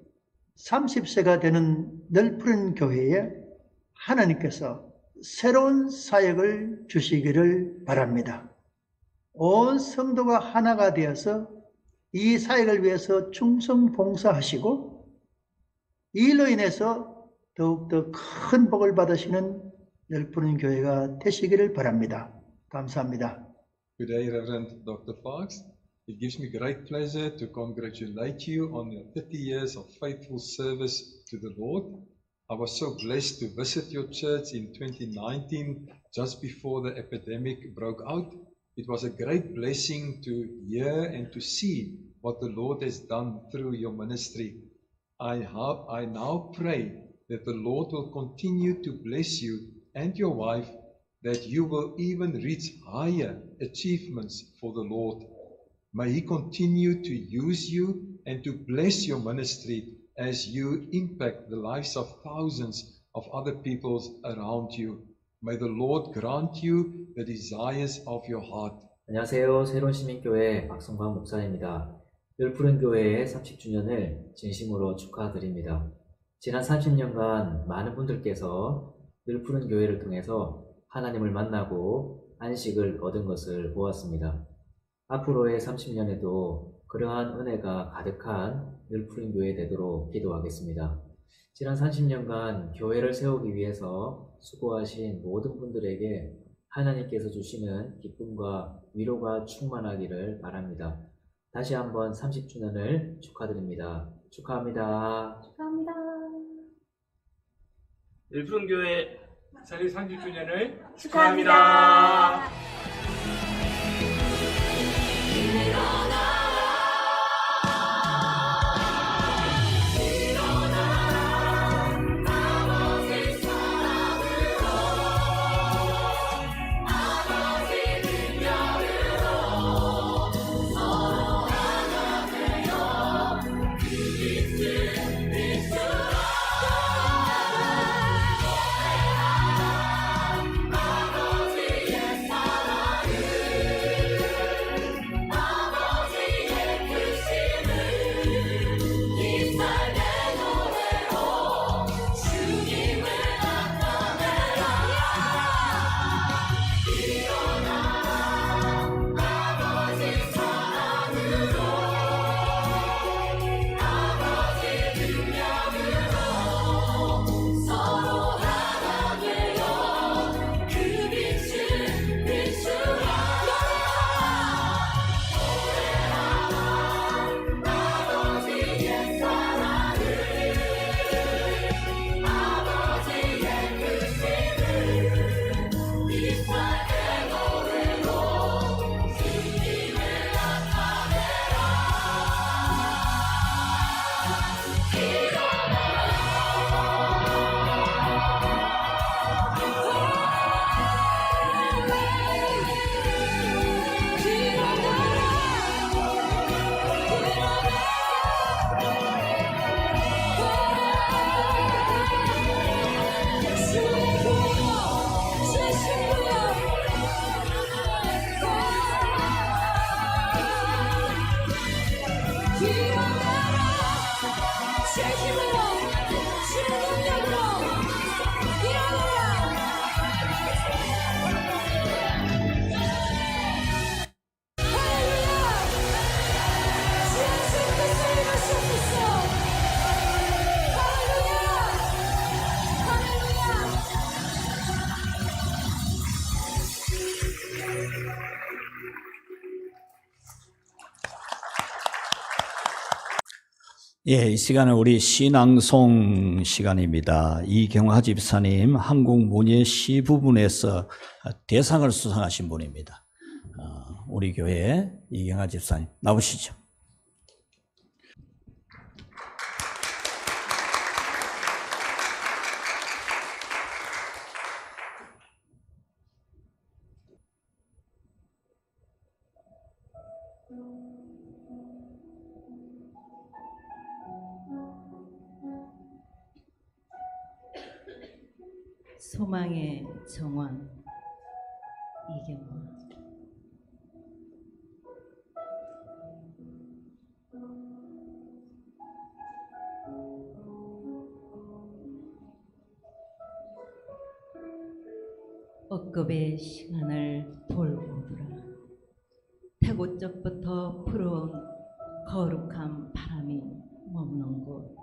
Speaker 13: 30세가 되는 널푸른 교회에 하나님께서 새로운 사역을 주시기를 바랍니다. 온 성도가 하나가 되어서 이 사역을 위해서 충성 봉사하시고 이 일로 인해서 더욱더 큰 복을 받으시는 널푸른 교회가 되시기를 바랍니다. 감사합니다.
Speaker 14: Good day, Reverend Dr. Parks. It gives me great pleasure to congratulate you on your 30 years of faithful service to the Lord. I was so blessed to visit your church in 2019, just before the epidemic broke out. It was a great blessing to hear and to see what the Lord has done through your ministry. I now pray that the Lord will continue to bless you and your wife, that you will even reach higher achievements for the Lord. May He continue to use you and to bless your ministry as you impact the lives of thousands of other people around you. May the Lord grant you the desires of your heart.
Speaker 15: 안녕하세요. 새로운 시민교회 박성광 목사입니다. 널푸른 교회의 30주년을 진심으로 축하드립니다. 지난 30년간 많은 분들께서 널푸른 교회를 통해서 하나님을 만나고 안식을 얻은 것을 보았습니다. 앞으로의 30년에도 그러한 은혜가 가득한 널푸른 교회 되도록 기도하겠습니다. 지난 30년간 교회를 세우기 위해서 수고하신 모든 분들에게 하나님께서 주시는 기쁨과 위로가 충만하기를 바랍니다. 다시 한번 30주년을 축하드립니다. 축하합니다.
Speaker 6: 축하합니다.
Speaker 3: 널푸른 교회 설립 30주년을
Speaker 6: 축하합니다.
Speaker 3: 축하합니다.
Speaker 1: 예, 이 시간은 우리 신앙송 시간입니다. 이경화 집사님 한국문예 시 부분에서 대상을 수상하신 분입니다. 우리 교회 이경화 집사님 나오시죠.
Speaker 16: 소망의 정원 이경화. 억겁의 시간을 돌보더라. 태고적부터 불어온 거룩한 바람이 머무는 곳,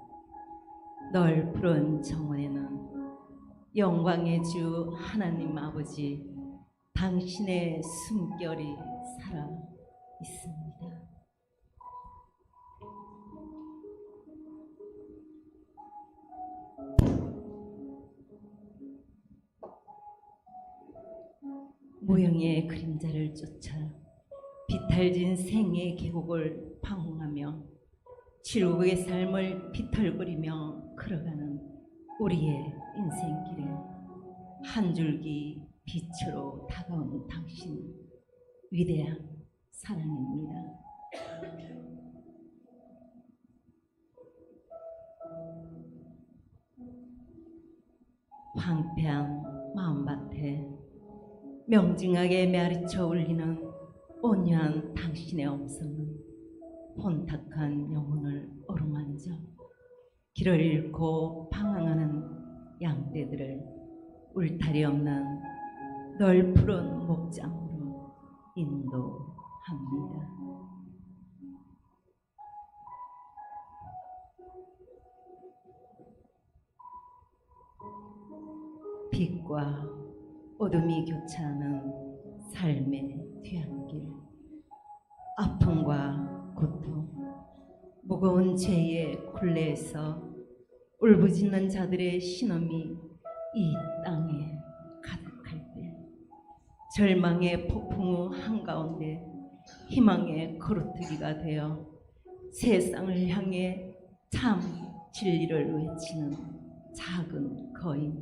Speaker 16: 널푸른 정원에는 영광의 주 하나님 아버지 당신의 숨결이 살아 있습니다. 모형의 그림자를 쫓아 비탈진 생의 계곡을 방황하며 칠국의 삶을 비틀거리며 걸어가는 우리의 인생길에 한 줄기 빛으로 다가온 당신 위대한 사랑입니다. 황폐한 마음밭에 명징하게 메아리쳐 울리는 온유한 당신의 음성은 혼탁한 영혼을 어루만져 길을 잃고 방황하는 양떼들을 울타리 없는 널푸른 목장으로 인도합니다. 빛과 어둠이 교차하는 삶의 뒤안길, 아픔과 고통, 무거운 죄의 굴레에서 울부짖는 자들의 신음이 이 땅에 가득할 때, 절망의 폭풍 후 한가운데 희망의 거루뜨기가 되어 세상을 향해 참 진리를 외치는 작은 거인,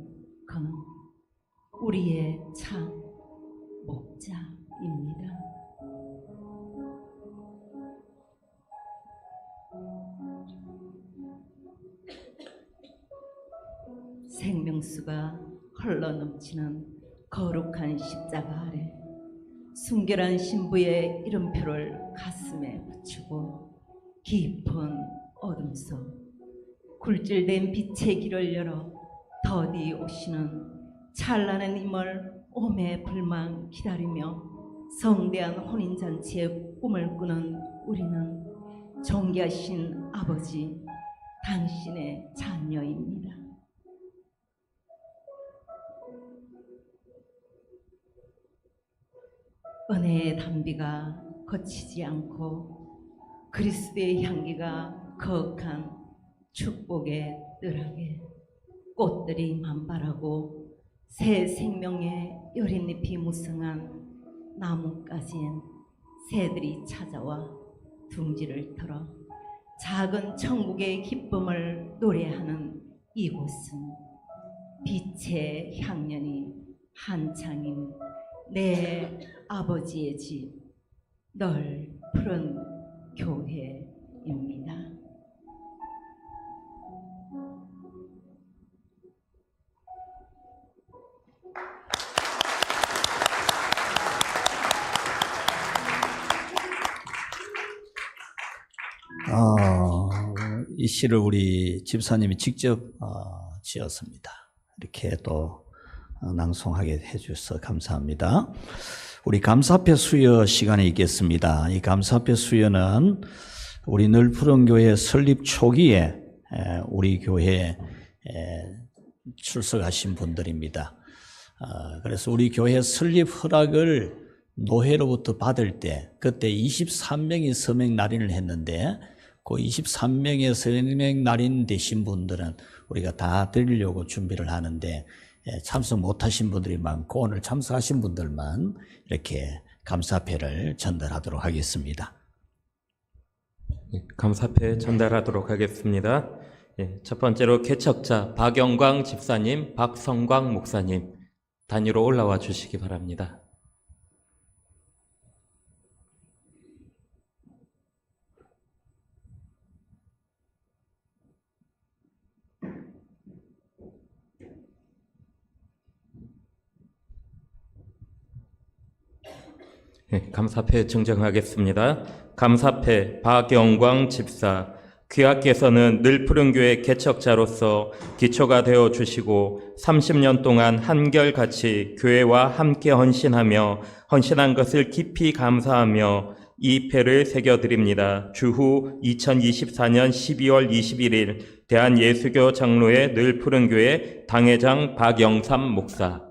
Speaker 16: 그는 우리의 참 목자입니다. 생명수가 흘러넘치는 거룩한 십자가 아래 순결한 신부의 이름표를 가슴에 붙이고 깊은 어둠 속 굴질된 빛의 길을 열어 더디 오시는 찬란한 임을 오매 불망 기다리며 성대한 혼인잔치의 꿈을 꾸는 우리는 존귀하신 아버지, 당신의 자녀입니다. 은혜의 담비가 거치지 않고 그리스도의 향기가 거룩한 축복의 뜰하게 꽃들이 만발하고 새 생명의 여린 잎이 무성한 나뭇가지엔 새들이 찾아와 둥지를 털어 작은 천국의 기쁨을 노래하는 이곳은 빛의 향연이 한창인 내 아버지의 집, 널푸른 교회입니다.
Speaker 1: 이 시를 우리 집사님이 직접 지었습니다. 이렇게 또 낭송하게 해주셔서 감사합니다. 우리 감사패 수여 시간이 있겠습니다. 이 감사패 수여는 우리 널푸른 교회 설립 초기에 우리 교회에 출석하신 분들입니다. 그래서 우리 교회 설립 허락을 노회로부터 받을 때 그때 23명이 서명 날인을 했는데 그 23명의 서명 날인 되신 분들은 우리가 다 드리려고 준비를 하는데 참석 못하신 분들이 많고 오늘 참석하신 분들만 이렇게 감사패를 전달하도록 하겠습니다.
Speaker 17: 감사패 전달하도록 하겠습니다. 첫 번째로 개척자 박영광 집사님, 박성광 목사님 단위로 올라와 주시기 바랍니다. 감사패 증정하겠습니다. 감사패 박영광 집사, 귀하께서는 널푸른 교회 개척자로서 기초가 되어 주시고 30년 동안 한결같이 교회와 함께 헌신한 것을 깊이 감사하며 이 패를 새겨드립니다. 주후 2024년 12월 21일 대한예수교 장로회 널푸른 교회 당회장 박영삼 목사.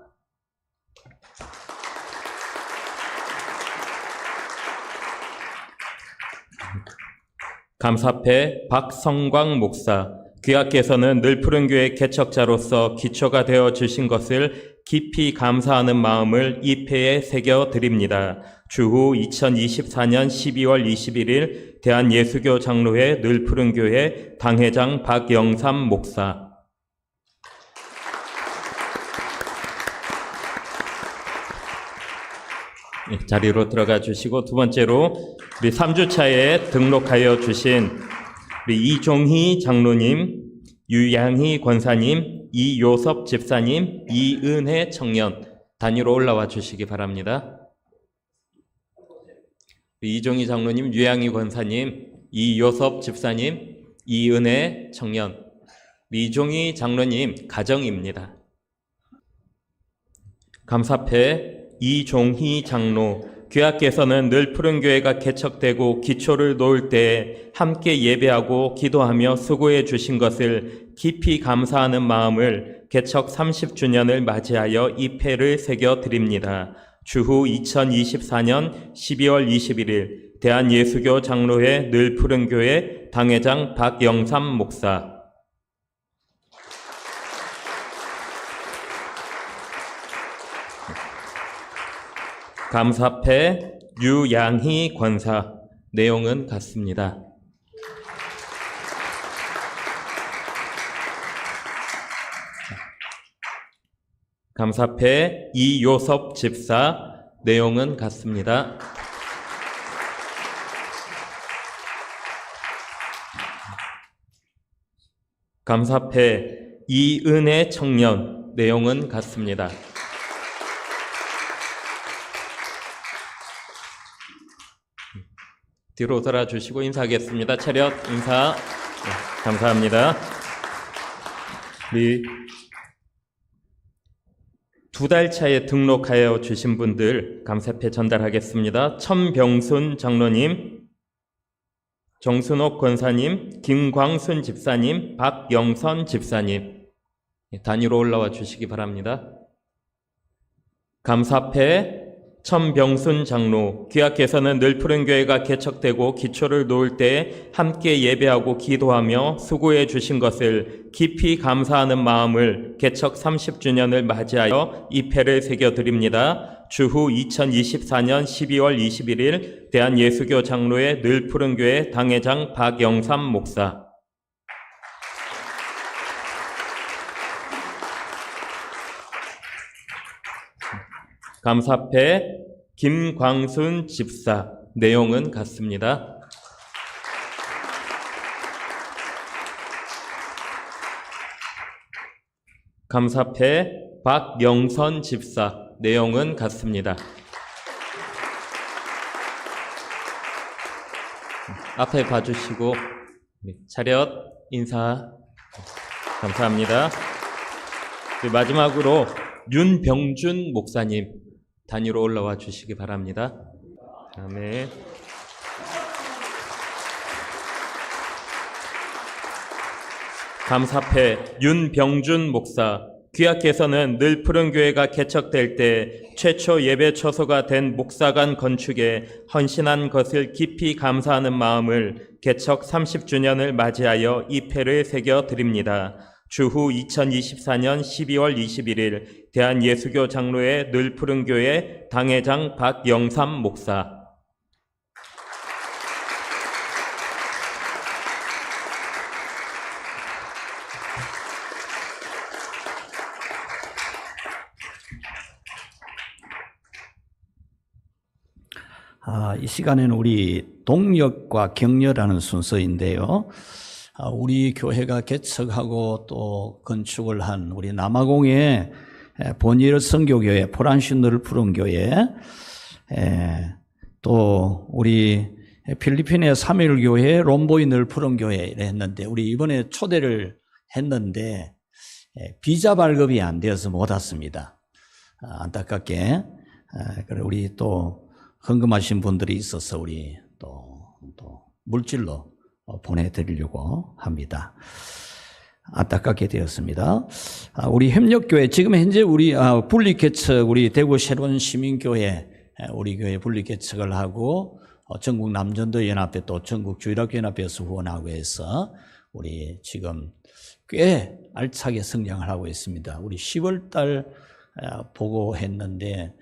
Speaker 17: 감사패 박성광 목사, 귀하께서는 널푸른 교회 개척자로서 기초가 되어 주신 것을 깊이 감사하는 마음을 이 패에 새겨 드립니다. 주후 2024년 12월 21일 대한예수교 장로회 널푸른 교회 당회장 박영삼 목사. 자리로 들어가 주시고, 두 번째로 우리 3주차에 등록하여 주신 우리 이종희 장로님, 유양희 권사님, 이요섭 집사님, 이은혜 청년 단위로 올라와 주시기 바랍니다. 이종희 장로님, 유양희 권사님, 이요섭 집사님, 이은혜 청년. 이종희 장로님 가정입니다. 감사패 이종희 장로, 귀하께서는 널푸른 교회가 개척되고 기초를 놓을 때 함께 예배하고 기도하며 수고해 주신 것을 깊이 감사하는 마음을 개척 30주년을 맞이하여 이 패를 새겨 드립니다. 주후 2024년 12월 21일 대한예수교 장로회 널푸른 교회 당회장 박영삼 목사. 감사패 유양희 권사. 내용은 같습니다. 감사패 이요섭 집사. 내용은 같습니다. 감사패 이은혜 청년. 내용은 같습니다. 뒤로 돌아주시고 인사하겠습니다. 차렷 인사. 네, 감사합니다. 우리 2달 차에 등록하여 주신 분들 감사패 전달하겠습니다. 천병순 장로님, 정순옥 권사님, 김광순 집사님, 박영선 집사님, 단위로 올라와 주시기 바랍니다. 감사패 천병순 장로. 귀하께서는 늘 푸른 교회가 개척되고 기초를 놓을 때 함께 예배하고 기도하며 수고해 주신 것을 깊이 감사하는 마음을 개척 30주년을 맞이하여 이 패를 새겨드립니다. 주후 2024년 12월 21일 대한예수교 장로회 늘 푸른 교회 당회장 박영삼 목사. 감사패 김광순 집사. 내용은 같습니다. 감사패 박영선 집사. 내용은 같습니다. 앞에 봐주시고 차렷 인사. 감사합니다. 마지막으로 윤병준 목사님 단위로 올라와 주시기 바랍니다. 아멘. 감사패 윤병준 목사. 귀하께서는 늘 푸른 교회가 개척될 때 최초 예배 처소가 된 목사관 건축에 헌신한 것을 깊이 감사하는 마음을 개척 30주년을 맞이하여 이 패를 새겨 드립니다. 주후 2024년 12월 21일 대한예수교 장로회 늘 푸른 교회 당회장 박영삼 목사.
Speaker 1: 이 시간에는 우리 동력과 격려라는 순서인데요. 우리 교회가 개척하고 또 건축을 한 우리 남아공의 본일 선교교회, 포란시 늘 푸른 교회, 또 우리 필리핀의 3.1 교회, 롬보이 늘 푸른 교회를 했는데, 우리 이번에 초대를 했는데 비자 발급이 안 되어서 못 왔습니다. 안타깝게. 우리 또 헌금하신 분들이 있어서 우리 또 물질로 보내드리려고 합니다. 안타깝게 되었습니다. 우리 협력교회, 지금 현재 우리 분리개척, 우리 대구 새로운 시민교회, 우리 교회 분리개척을 하고 전국 남전도 연합회 또 전국 주일학교 연합회에서 후원하고 해서 우리 지금 꽤 알차게 성장을 하고 있습니다. 우리 10월 달 보고했는데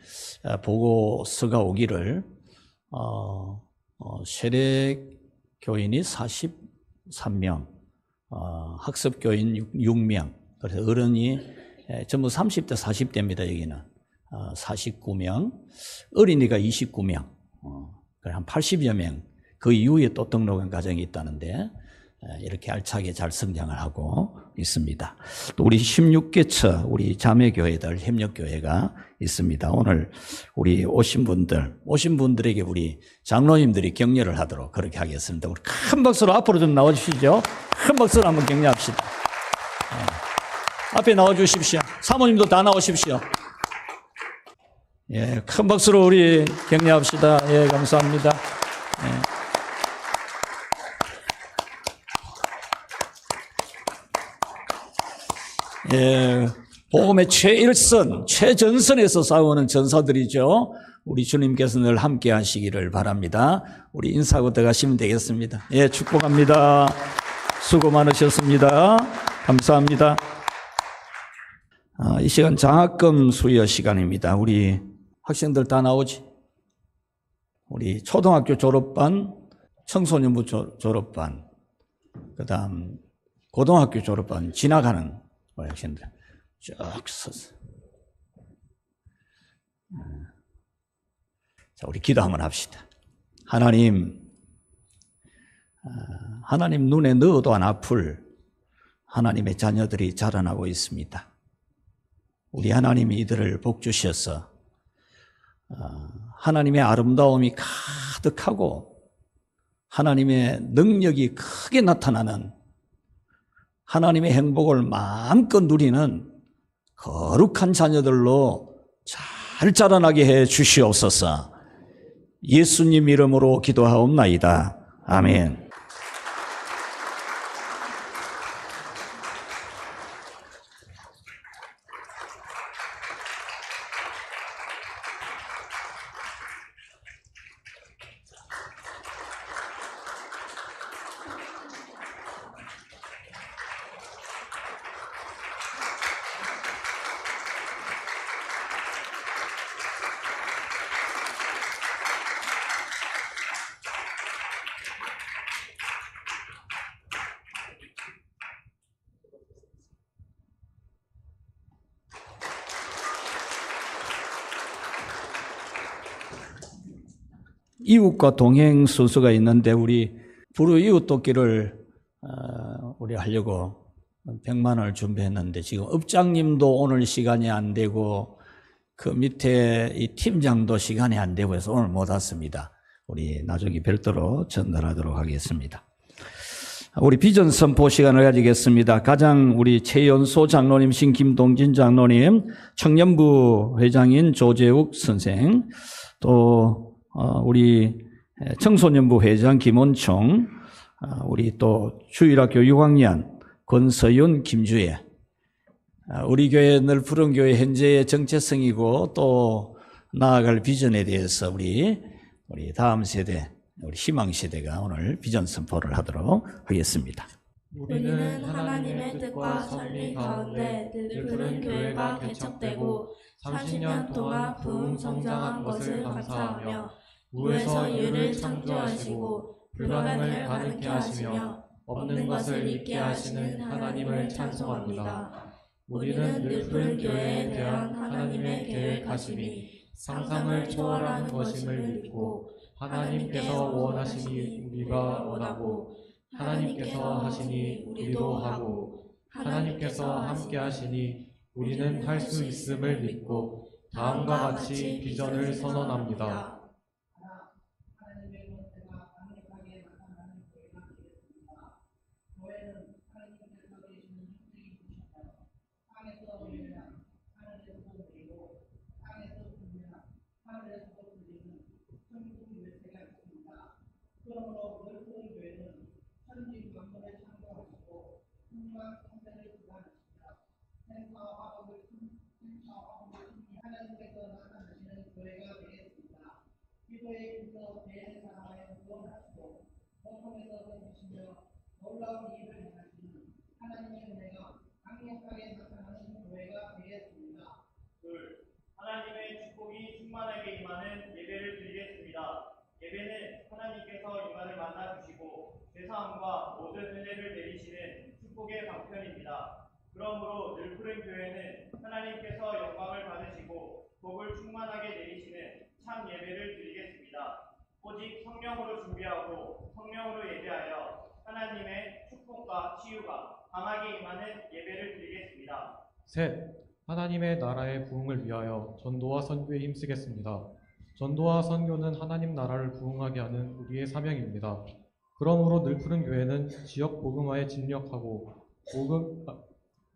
Speaker 1: 보고서가 오기를 세례 교인이 43명, 학습교인 6명, 그래서 어른이 전부 30대, 40대입니다. 여기는 49명, 어린이가 29명, 한 80여 명, 그 이후에 또 등록한 가정이 있다는데 이렇게 알차게 잘 성장을 하고 있습니다. 또 우리 16개처 우리 자매교회들 협력교회가 있습니다. 오늘 우리 오신 분들에게 우리 장로님들이 격려를 하도록 그렇게 하겠습니다. 우리 큰 박수로 앞으로 좀 나와주시죠. 큰 박수로 한번 격려합시다. 앞에 나와주십시오. 사모님도 다 나오십시오. 예, 큰 박수로 우리 격려합시다. 예, 감사합니다. 예. 예, 복음의 최일선, 최전선에서 싸우는 전사들이죠. 우리 주님께서 늘 함께 하시기를 바랍니다. 우리 인사하고 들어가시면 되겠습니다. 예, 축복합니다. 수고 많으셨습니다. 감사합니다. 이 시간 장학금 수여 시간입니다. 우리 학생들 다 나오지? 우리 초등학교 졸업반, 청소년부 졸업반, 그 다음 고등학교 졸업반 지나가는 우리 학생들 쭉 서서. 자, 우리 기도 한번 합시다. 하나님 눈에 넣어도 안 아플 하나님의 자녀들이 자라나고 있습니다. 우리 하나님이 이들을 복 주셔서 하나님의 아름다움이 가득하고 하나님의 능력이 크게 나타나는 하나님의 행복을 마음껏 누리는 거룩한 자녀들로 잘 자라나게 해 주시옵소서. 예수님 이름으로 기도하옵나이다. 아멘. 이웃과 동행 순서가 있는데 우리 불우 이웃 돕기를 우리 하려고 100만 원을 준비했는데 지금 읍장님도 오늘 시간이 안 되고 그 밑에 이 팀장도 시간이 안 되고 해서 오늘 못 왔습니다. 우리 나중에 별도로 전달하도록 하겠습니다. 우리 비전 선포 시간을 가지겠습니다. 가장 우리 최연소 장로님, 신김동진 장로님, 청년부 회장인 조재욱 선생, 또 우리 청소년부 회장 김원총, 우리 또 주일학교 6학년 권서윤, 김주혜, 우리 교회 널푸른 교회 현재의 정체성이고 또 나아갈 비전에 대해서 우리 다음 세대, 우리 희망 세대가 오늘 비전 선포를 하도록 하겠습니다.
Speaker 6: 우리는 하나님의 뜻과 설리 가운데 늙은 교회가 개척되고 30년 동안 부흥 성장한 것을 감사하며 무에서 유를 창조하시고 불가능을 가능케 하시며 없는 것을 있게 하시는 하나님을 찬송합니다. 우리는 늙은 교회에 대한 하나님의 계획하심이 상상을 초월하는 것임을 믿고 하나님께서 원하시니 우리가 원하고 하나님께서 하시니 우리도 하고 하나님께서 함께 하시니 우리는 할 수 있음을 믿고 다음과 같이 비전을 선언합니다.
Speaker 3: 하나님의 축복이 충만하게 임하는 예배를 드리겠습니다. 예배는 하나님께서 인간을 만나 주시고 죄사함과 모든 은혜를 내리시는 축복의 방편입니다. 그러므로 늙은 교회는 하나님께서 영광을 받으시고 복을 충만하게 내리시는 참 예배를 드리겠습니다. 오직 성령으로 준비하고 성령으로 예배하여 하나님의 축복과 치유가 강하게 임하는 예배를 드리겠습니다.
Speaker 18: 셋. 하나님의 나라의 부흥을 위하여 전도와 선교에 힘쓰겠습니다. 전도와 선교는 하나님 나라를 부흥하게 하는 우리의 사명입니다. 그러므로 늘푸른 교회는 지역 복음화에尽力하고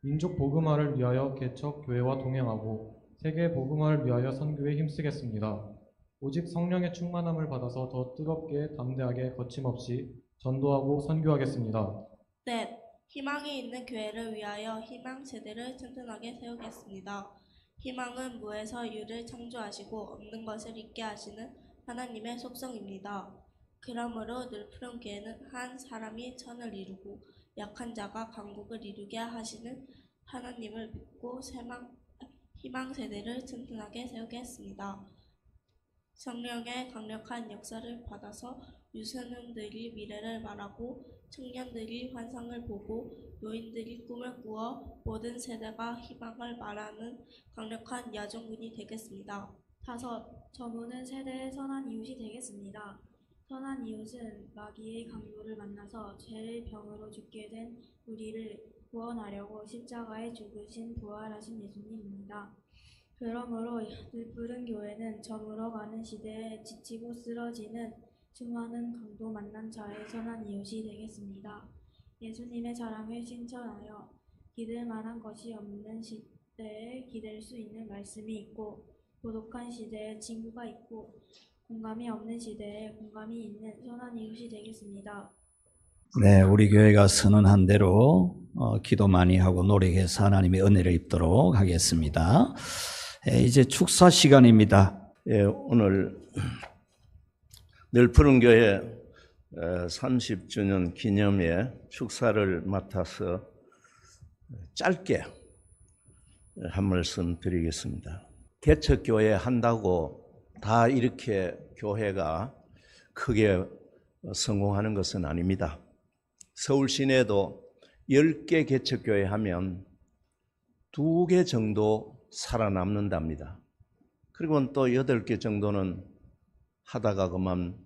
Speaker 18: 민족 복음화를 위하여 개척 교회와 동행하고 세계 복음화를 위하여 선교에 힘쓰겠습니다. 오직 성령의 충만함을 받아서 더 뜨겁게 담대하게 거침없이 전도하고 선교하겠습니다.
Speaker 19: 넷. 희망이 있는 교회를 위하여 희망 세대를 튼튼하게 세우겠습니다. 희망은 무에서 유를 창조하시고 없는 것을 있게 하시는 하나님의 속성입니다. 그러므로 늘푸른 교회는 한 사람이 천을 이루고 약한 자가 강국을 이루게 하시는 하나님을 믿고 희망 세대를 튼튼하게 세우겠습니다. 성령의 강력한 역사를 받아서 유소년들이 미래를 말하고 청년들이 환상을 보고 노인들이 꿈을 꾸어 모든 세대가 희망을 말하는 강력한 야종군이 되겠습니다.
Speaker 6: 5. 저문은 세대의 선한 이웃이 되겠습니다. 선한 이웃은 마귀의 강도를 만나서 죄의 병으로 죽게 된 우리를 구원하려고 십자가에 죽으신 부활하신 예수님입니다. 그러므로 늘푸른 교회는 저물어 가는 시대에 지치고 쓰러지는 수많은 강도 만난 자의 선한 이웃이 되겠습니다. 예수님의 사랑을 실천하여 기댈 만한 것이 없는 시대에 기댈 수 있는 말씀이 있고, 고독한 시대에 친구가 있고, 공감이 없는 시대에 공감이 있는 선한 이웃이 되겠습니다.
Speaker 1: 네, 우리 교회가 선언한 대로 기도 많이 하고 노력해서 하나님의 은혜를 입도록 하겠습니다. 이제 축사 시간입니다.
Speaker 2: 오늘 늘푸른 교회 30주년 기념의 축사를 맡아서 짧게 한 말씀 드리겠습니다. 개척교회 한다고 다 이렇게 교회가 크게 성공하는 것은 아닙니다. 서울 시내도 10개 개척교회 하면 2개 정도 살아남는답니다. 그리고 또 8개 정도는 하다가 그만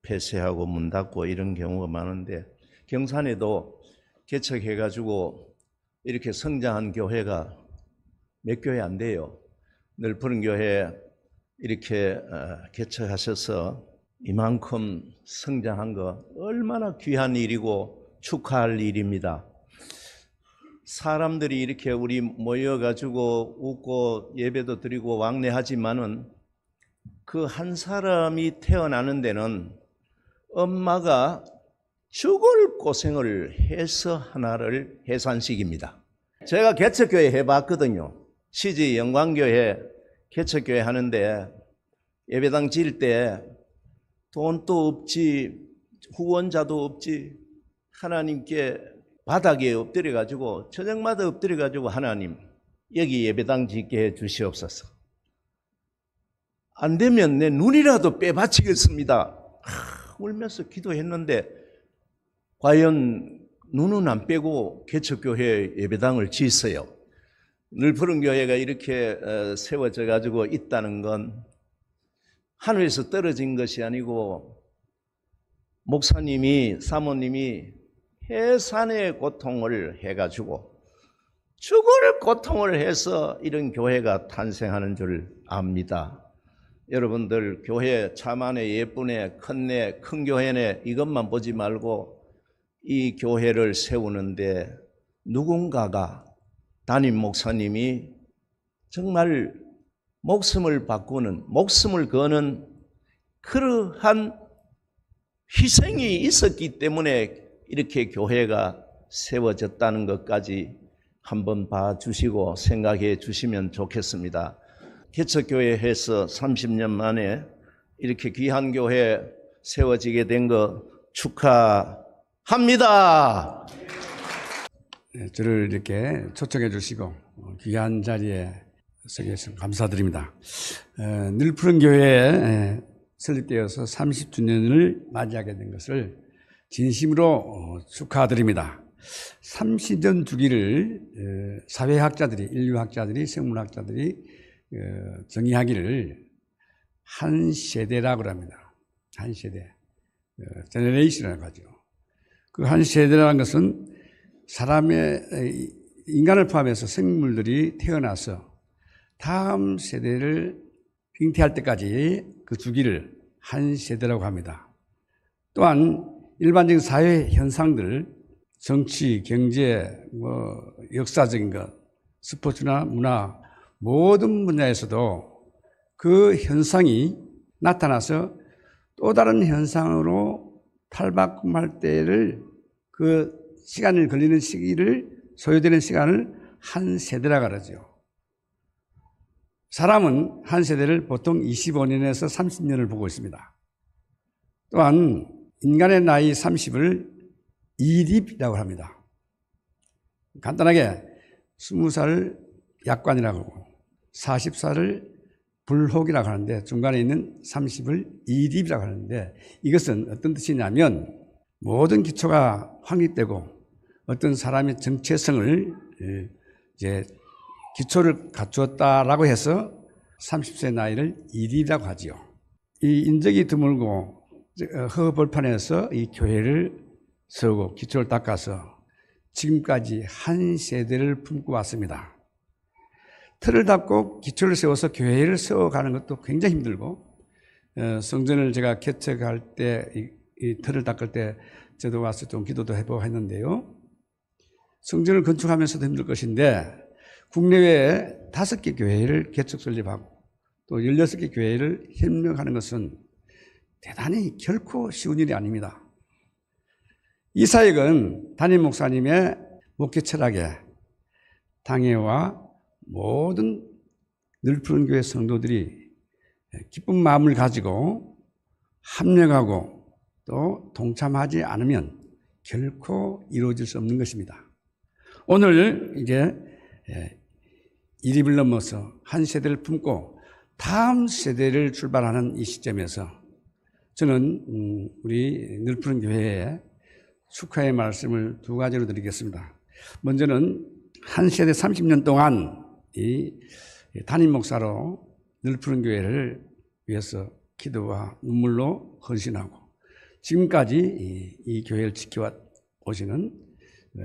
Speaker 2: 폐쇄하고 문 닫고 이런 경우가 많은데, 경산에도 개척해가지고 이렇게 성장한 교회가 몇 교회 안 돼요. 늘푸른 교회 이렇게 개척하셔서 이만큼 성장한 거 얼마나 귀한 일이고 축하할 일입니다. 사람들이 이렇게 우리 모여가지고 웃고 예배도 드리고 왕래하지만은 그 한 사람이 태어나는 데는 엄마가 죽을 고생을 해서 하나를 해산시킵니다. 제가 개척교회 해봤거든요. CJ 영광교회 개척교회 하는데 예배당 지을 때 돈도 없지, 후원자도 없지, 하나님께 바닥에 엎드려가지고 저녁마다 엎드려가지고 하나님 여기 예배당 짓게 해 주시옵소서. 안 되면 내 눈이라도 빼바치겠습니다. 울면서 기도했는데 과연 눈은 안 빼고 개척교회 예배당을 짓어요. 늘푸른 교회가 이렇게 세워져 가지고 있다는 건 하늘에서 떨어진 것이 아니고 목사님이, 사모님이 해산의 고통을 해가지고 죽을 고통을 해서 이런 교회가 탄생하는 줄 압니다. 여러분들 교회 차만에 예쁘네, 큰네, 큰 교회네 이것만 보지 말고 이 교회를 세우는데 누군가가, 담임 목사님이 정말 목숨을 바꾸는, 목숨을 거는 그러한 희생이 있었기 때문에 이렇게 교회가 세워졌다는 것까지 한번 봐주시고 생각해 주시면 좋겠습니다. 개척교회에서 30년 만에 이렇게 귀한 교회 세워지게 된 거 축하합니다.
Speaker 20: 저를 이렇게 초청해 주시고 귀한 자리에 서게 해서 감사드립니다. 늘푸른 교회에 설립되어서 30주년을 맞이하게 된 것을 진심으로 축하드립니다. 30년 주기를 사회학자들이, 인류학자들이, 생물학자들이 정의하기를 한 세대라고 합니다. 한 세대, 제너레이션이라고 하죠. 그 한 세대라는 것은 사람의, 인간을 포함해서 생물들이 태어나서 다음 세대를 빙태할 때까지 그 주기를 한 세대라고 합니다. 또한 일반적인 사회 현상들, 정치, 경제, 역사적인 것, 스포츠나 문화 모든 분야에서도 그 현상이 나타나서 또 다른 현상으로 탈바꿈할 때를 그 시간을 걸리는 시기를 소요되는 시간을 한 세대라고 하죠. 사람은 한 세대를 보통 25년에서 30년을 보고 있습니다. 또한 인간의 나이 30을 이립이라고 합니다. 간단하게 20살 약관이라고 하고 40살을 불혹이라고 하는데 중간에 있는 30을 이립이라고 하는데 이것은 어떤 뜻이냐면 모든 기초가 확립되고 어떤 사람의 정체성을 이제 기초를 갖추었다라고 해서 30세 나이를 이립이라고 하지요. 이 인적이 드물고 허벌판에서 이 교회를 세우고 기초를 닦아서 지금까지 한 세대를 품고 왔습니다. 틀을 닦고 기초를 세워서 교회를 세워가는 것도 굉장히 힘들고 성전을 제가 개척할 때 이 틀을 닦을 때 저도 와서 좀 기도도 해보고 했는데요. 성전을 건축하면서도 힘들 것인데 국내외에 5개 교회를 개척 설립하고 또 16개 교회를 협력하는 것은 대단히 결코 쉬운 일이 아닙니다. 이 사역은 담임 목사님의 목회 철학에 당회와 모든 늘푸른 교회 성도들이 기쁜 마음을 가지고 합력하고 또 동참하지 않으면 결코 이루어질 수 없는 것입니다. 오늘 이제 이립을 넘어서 한 세대를 품고 다음 세대를 출발하는 이 시점에서 저는 우리 늘푸른 교회에 축하의 말씀을 2가지로 드리겠습니다. 먼저는 한 세대 30년 동안 이 담임 목사로 늘푸른 교회를 위해서 기도와 눈물로 헌신하고 지금까지 이 교회를 지켜와 오시는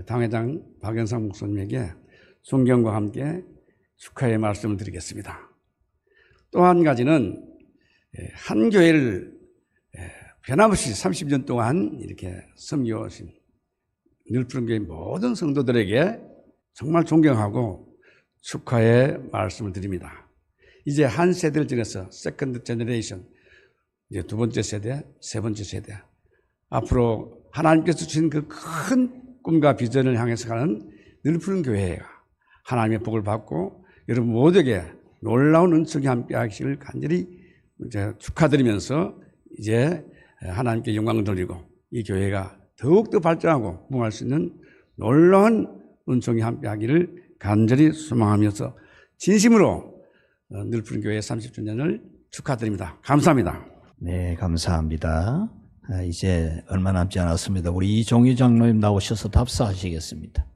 Speaker 20: 당회장 박연상 목사님에게 존경과 함께 축하의 말씀을 드리겠습니다. 또 한 가지는 한 교회를 변함없이 30년 동안 이렇게 섬겨오신 늘푸른 교회 모든 성도들에게 정말 존경하고 축하의 말씀을 드립니다. 이제 한 세대를 지나서 세컨드 제너레이션, 이제 2번째 세대, 3번째 세대, 앞으로 하나님께서 주신 그 큰 꿈과 비전을 향해서 가는 늘푸른 교회가 하나님의 복을 받고 여러분 모두에게 놀라운 은총이 함께 하시기를 간절히 이제 축하드리면서 이제 하나님께 영광을 돌리고 이 교회가 더욱더 발전하고 부흥할 수 있는 놀라운 은총이 함께 하기를 간절히 소망하면서 진심으로 늘푸른 교회 30주년을 축하드립니다. 감사합니다.
Speaker 1: 네, 감사합니다. 이제 얼마 남지 않았습니다. 우리 이종희 장로님 나오셔서 답사하시겠습니다.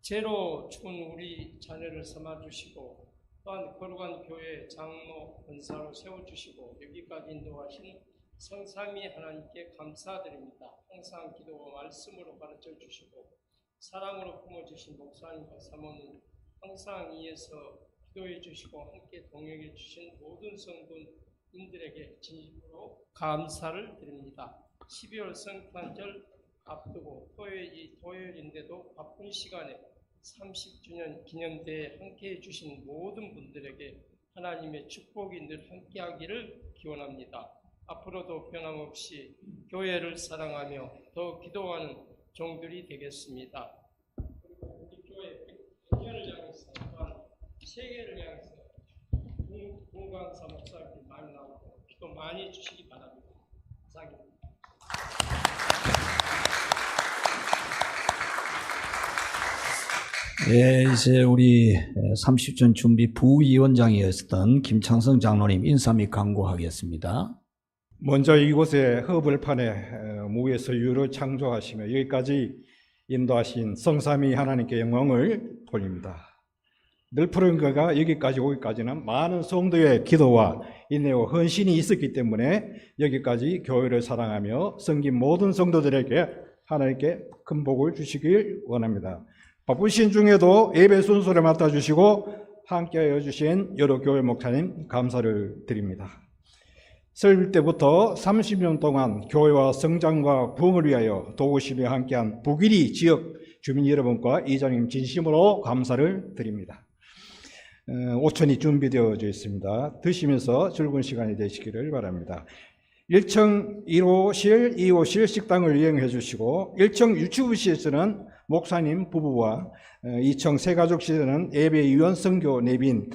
Speaker 9: 죄로 죽은 우리 자녀를 삼아주시고 또한 거룩한 교회 장로 권사로 세워주시고 여기까지 인도하신 성삼위 하나님께 감사드립니다. 항상 기도와 말씀으로 가르쳐 주시고 사랑으로 품어주신 목사님과 사모님 항상 이에서 기도해 주시고 함께 동행해 주신 모든 성도님들에게 진심으로 감사를 드립니다. 12월 성탄절 앞두고 토요일인데도 바쁜 시간에 30주년 기념대회에 함께해 주신 모든 분들에게 하나님의 축복이 늘 함께하기를 기원합니다. 앞으로도 변함없이 교회를 사랑하며 더 기도하는 종들이 되겠습니다. 그리고 우리 교회 100년을 향해서 또한 세계를 향해서 공강사 목사님들 많이 나오고 기도 많이 해주시기 바랍니다. 감사합니다.
Speaker 1: 네, 이제 우리 30전 준비 부위원장이었던 김창성 장로님 인사 및 강구하겠습니다.
Speaker 21: 먼저 이곳에 허벌판에 무에서 유를 창조하시며 여기까지 인도하신 성삼위 하나님께 영광을 돌립니다. 늘푸른 교회가 여기까지 오기까지는 많은 성도의 기도와 인내와 헌신이 있었기 때문에 여기까지 교회를 사랑하며 섬긴 모든 성도들에게 하나님께 큰 복을 주시길 원합니다. 바쁘신 중에도 예배 순서를 맡아주시고 함께하여 주신 여러 교회 목사님 감사를 드립니다. 설립 때부터 30년 동안 교회와 성장과 부흥을 위하여 도우시며 함께한 북일이 지역 주민 여러분과 이장님 진심으로 감사를 드립니다. 오천이 준비되어져 있습니다. 드시면서 즐거운 시간이 되시기를 바랍니다. 1층 1호실, 2호실 식당을 이용해 주시고 1층 유치부실에서는 목사님 부부와 2층 새가족실에는 예배위원 선교 내빈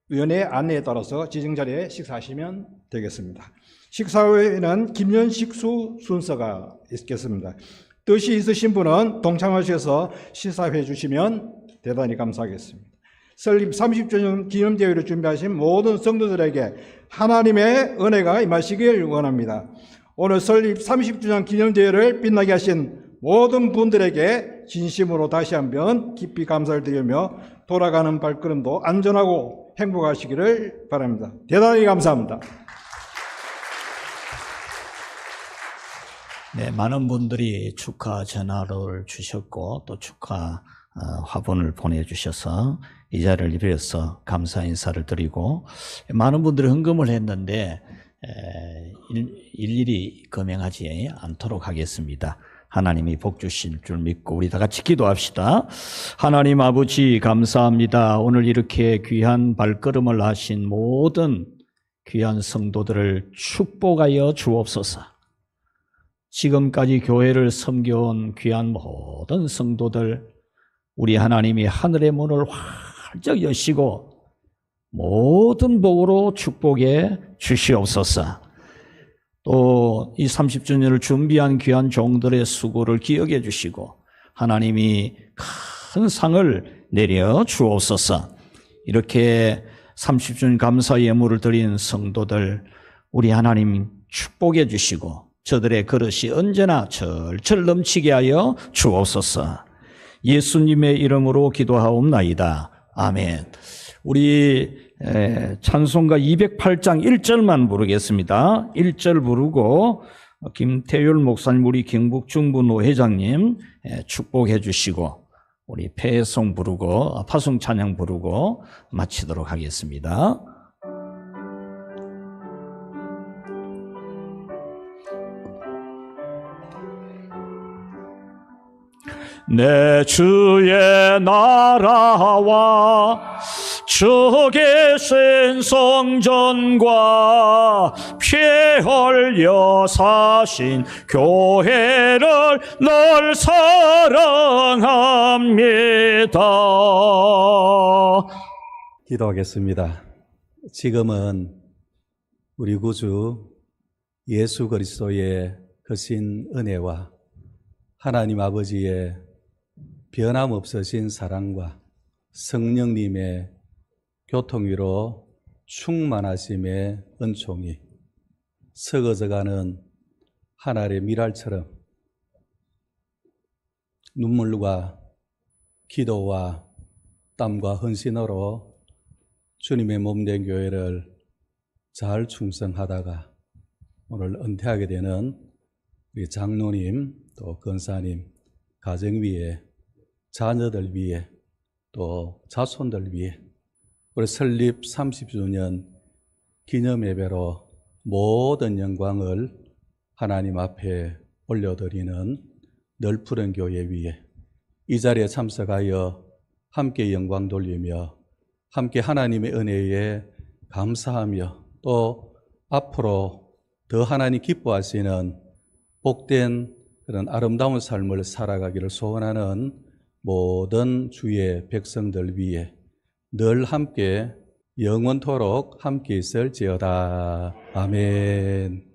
Speaker 21: 위원회 안내에 따라서 지정 자리에 식사하시면 되겠습니다. 식사 후에는 김연식수 순서가 있겠습니다. 뜻이 있으신 분은 동참하셔서 시사해 주시면 대단히 감사하겠습니다. 설립 30주년 기념대회를 준비하신 모든 성도들에게 하나님의 은혜가 임하시길 원합니다. 오늘 설립 30주년 기념대회를 빛나게 하신 모든 분들에게 진심으로 다시 한번 깊이 감사를 드리며 돌아가는 발걸음도 안전하고 행복하시기를 바랍니다. 대단히 감사합니다.
Speaker 1: 네, 많은 분들이 축하 전화를 주셨고 또 축하 화분을 보내주셔서 이 자리를 빌어서 감사 인사를 드리고, 많은 분들이 헌금을 했는데 일일이 금행하지 않도록 하겠습니다. 하나님이 복 주실 줄 믿고 우리 다 같이 기도합시다. 하나님 아버지 감사합니다. 오늘 이렇게 귀한 발걸음을 하신 모든 귀한 성도들을 축복하여 주옵소서. 지금까지 교회를 섬겨온 귀한 모든 성도들, 우리 하나님이 하늘의 문을 활짝 여시고 모든 복으로 축복해 주시옵소서. 또 이 30주년을 준비한 귀한 종들의 수고를 기억해 주시고 하나님이 큰 상을 내려 주옵소서. 이렇게 30주년 감사 예물을 드린 성도들, 우리 하나님 축복해 주시고 저들의 그릇이 언제나 철철 넘치게 하여 주옵소서. 예수님의 이름으로 기도하옵나이다. 아멘. 우리 찬송가 208장 1절만 부르겠습니다. 1절 부르고 김태율 목사님, 우리 경북 중부노 회장님 축복해 주시고 우리 폐송 부르고 파송 찬양 부르고 마치도록 하겠습니다. 내 주의 나라와 주 계신 성전과 피 흘려 사신 교회를 늘 사랑합니다.
Speaker 5: 기도하겠습니다. 지금은 우리 구주 예수 그리스도의 크신 은혜와 하나님 아버지의 변함없으신 사랑과 성령님의 교통위로 충만하심의 은총이 썩어져가는 한 알의 밀알처럼 눈물과 기도와 땀과 헌신으로 주님의 몸된 교회를 잘 충성하다가 오늘 은퇴하게 되는 우리 장로님, 또 권사님, 가정 위에, 자녀들 위에, 또 자손들 위에 우리 설립 30주년 기념예배로 모든 영광을 하나님 앞에 올려드리는 널푸른 교회 위에 이 자리에 참석하여 함께 영광 돌리며 함께 하나님의 은혜에 감사하며 또 앞으로 더 하나님 기뻐하시는 복된 그런 아름다운 삶을 살아가기를 소원하는 모든 주의 백성들 위에 늘 함께 영원토록 함께 있을지어다. 아멘.